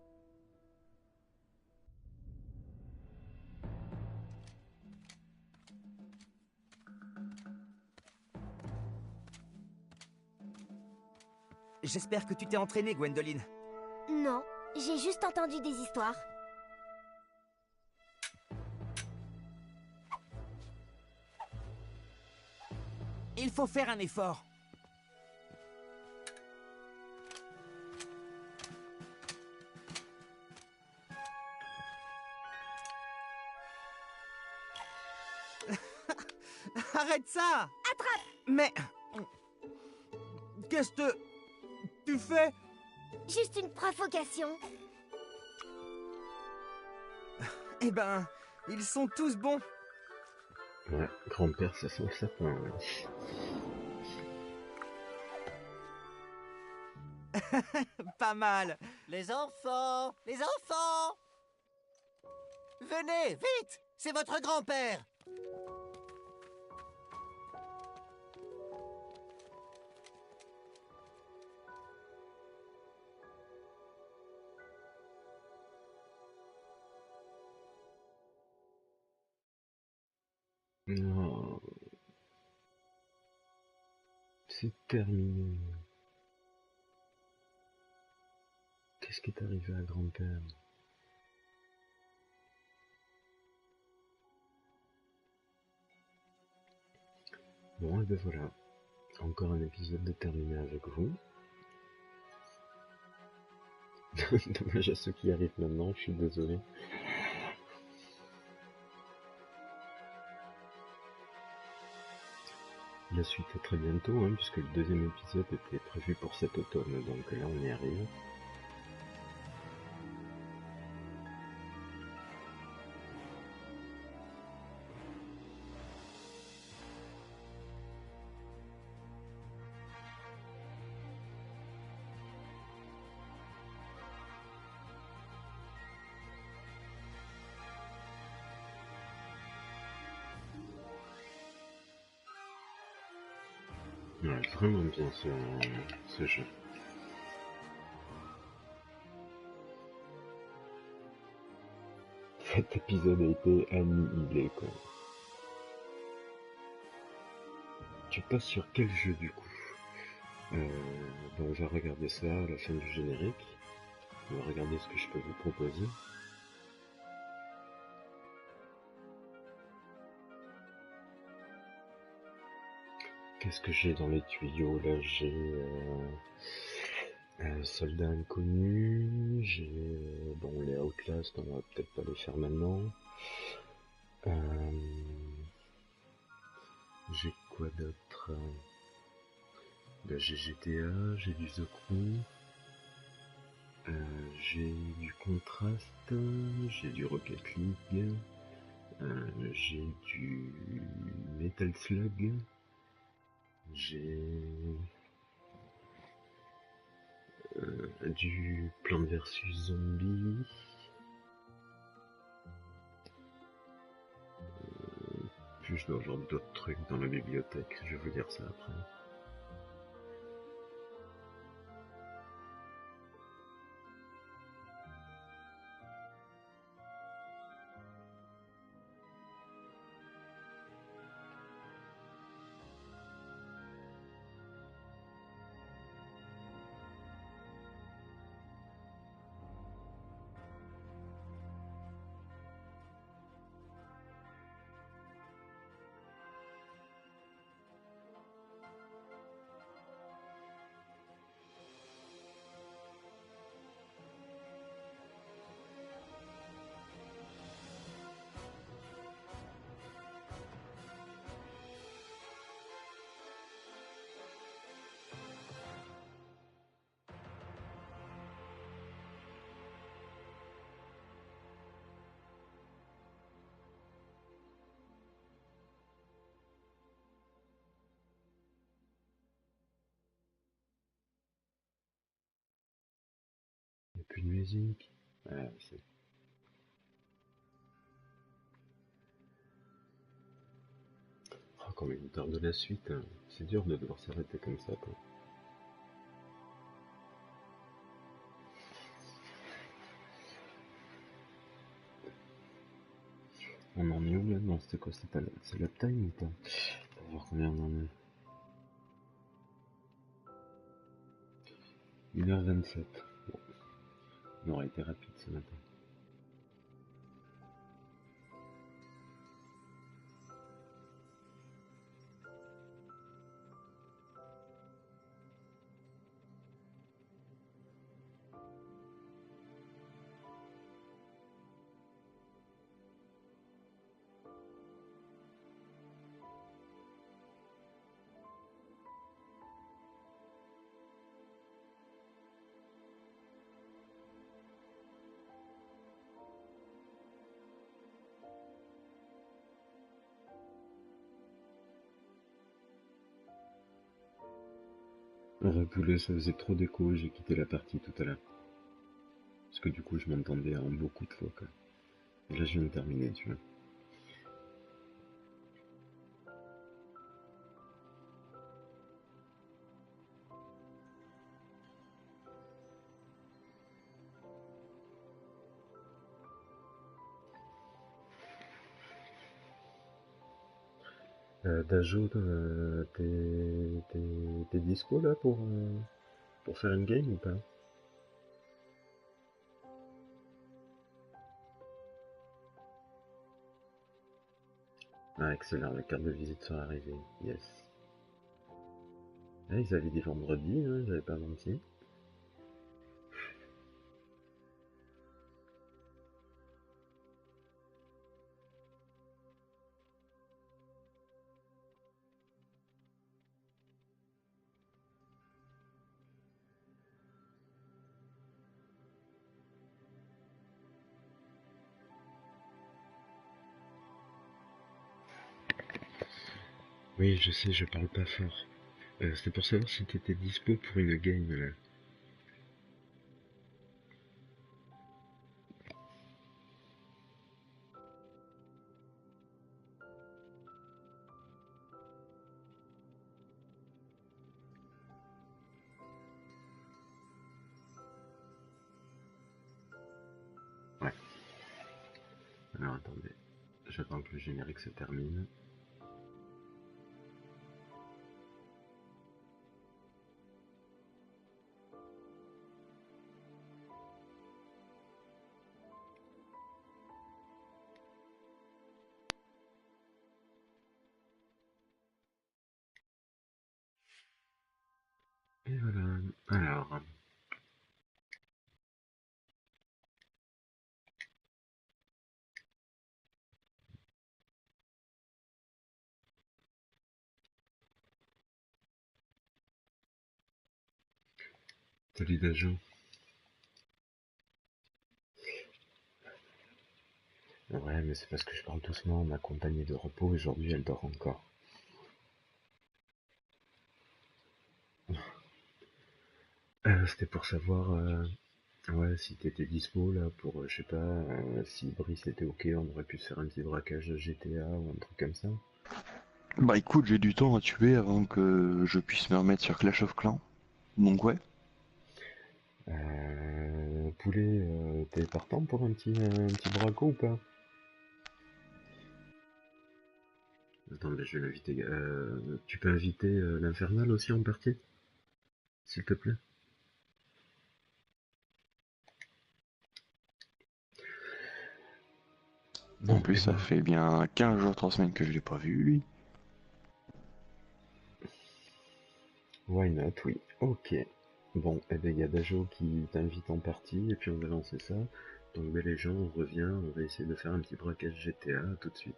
J'espère que tu t'es entraînée, Gwendoline. Non, j'ai juste entendu des histoires. Il faut faire un effort. Arrête ça! Attrape! Mais... Qu'est-ce que... tu fais? Juste une provocation. Eh ben, ils sont tous bons. Ouais, grand-père, ça sent le sapin. Pas mal. Les enfants! Les enfants! Venez, vite! C'est votre grand-père! Non. C'est terminé. Qu'est-ce qui est arrivé à grand-père? Bon, et ben voilà. Encore un épisode de terminé avec vous. Dommage à ceux qui arrivent maintenant, je suis désolé. La suite est très bientôt, hein, puisque le deuxième épisode était prévu pour cet automne, donc là on y arrive. Ouais, vraiment bien ce jeu. Cet épisode a été annihilé, quoi. Tu passes sur quel jeu du coup? On va regarder ça à la fin du générique. On va regarder ce que je peux vous proposer. Qu'est-ce que j'ai dans les tuyaux là? J'ai Soldat Inconnu, j'ai bon les Outlast, on va peut-être pas les faire maintenant. J'ai quoi d'autre? J'ai GTA, j'ai du The Crew, j'ai du Contrast, j'ai du Rocket League, j'ai du Metal Slug, j'ai du Plants vs Zombies, puis je dois avoir d'autres trucs dans la bibliothèque, je vais vous dire ça après. Il n'y a plus de musique. Ah, c'est... Oh, comme une heure de la suite, hein. C'est dur de devoir s'arrêter comme ça, quoi. On en est où là? Non, c'était quoi? C'est l'uptime ou pas? On va voir combien on en est. 1h27. Bon. On aurait été rapide ce matin. Repoulet, ça faisait trop d'écho, j'ai quitté la partie tout à l'heure. Parce que du coup, je m'entendais en beaucoup de fois, quoi. Et là, je viens de terminer, tu vois. Dajo, t'es dispo là pour faire une game ou pas? Ah, excellent, la carte de visite sera arrivée. Yes. Ah, ils avaient dit vendredi, hein, j'avais pas menti. Oui, je sais, je parle pas fort. C'était pour savoir si t'étais dispo pour une game là. Alors attendez, j'attends que le générique se termine. Et voilà, alors... Salut Dajo. Ouais, mais c'est parce que je parle doucement, ma compagne est de repos, aujourd'hui elle dort encore. C'était pour savoir ouais, si t'étais dispo là pour, je sais pas, si Brice était ok, on aurait pu se faire un petit braquage de GTA ou un truc comme ça. Bah écoute, j'ai du temps à tuer avant que je puisse me remettre sur Clash of Clans. Donc ouais. Poulet, t'es partant pour un petit braco ou pas? Attends, mais je vais l'inviter. Tu peux inviter l'Infernal aussi en partie? S'il te plaît. En plus, ça fait bien 15 jours, 3 semaines que je l'ai pas vu, lui. Why not, oui. Ok. Bon, eh ben, il y a Dajo qui t'invite en partie, et puis on va lancer ça. Donc, ben, les gens, on revient, on va essayer de faire un petit braquage GTA tout de suite.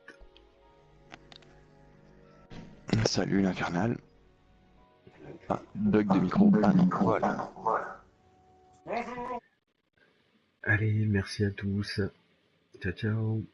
Salut l'Infernal. Ah, bug de micro. Ah non, voilà. Allez, merci à tous. Ciao, ciao.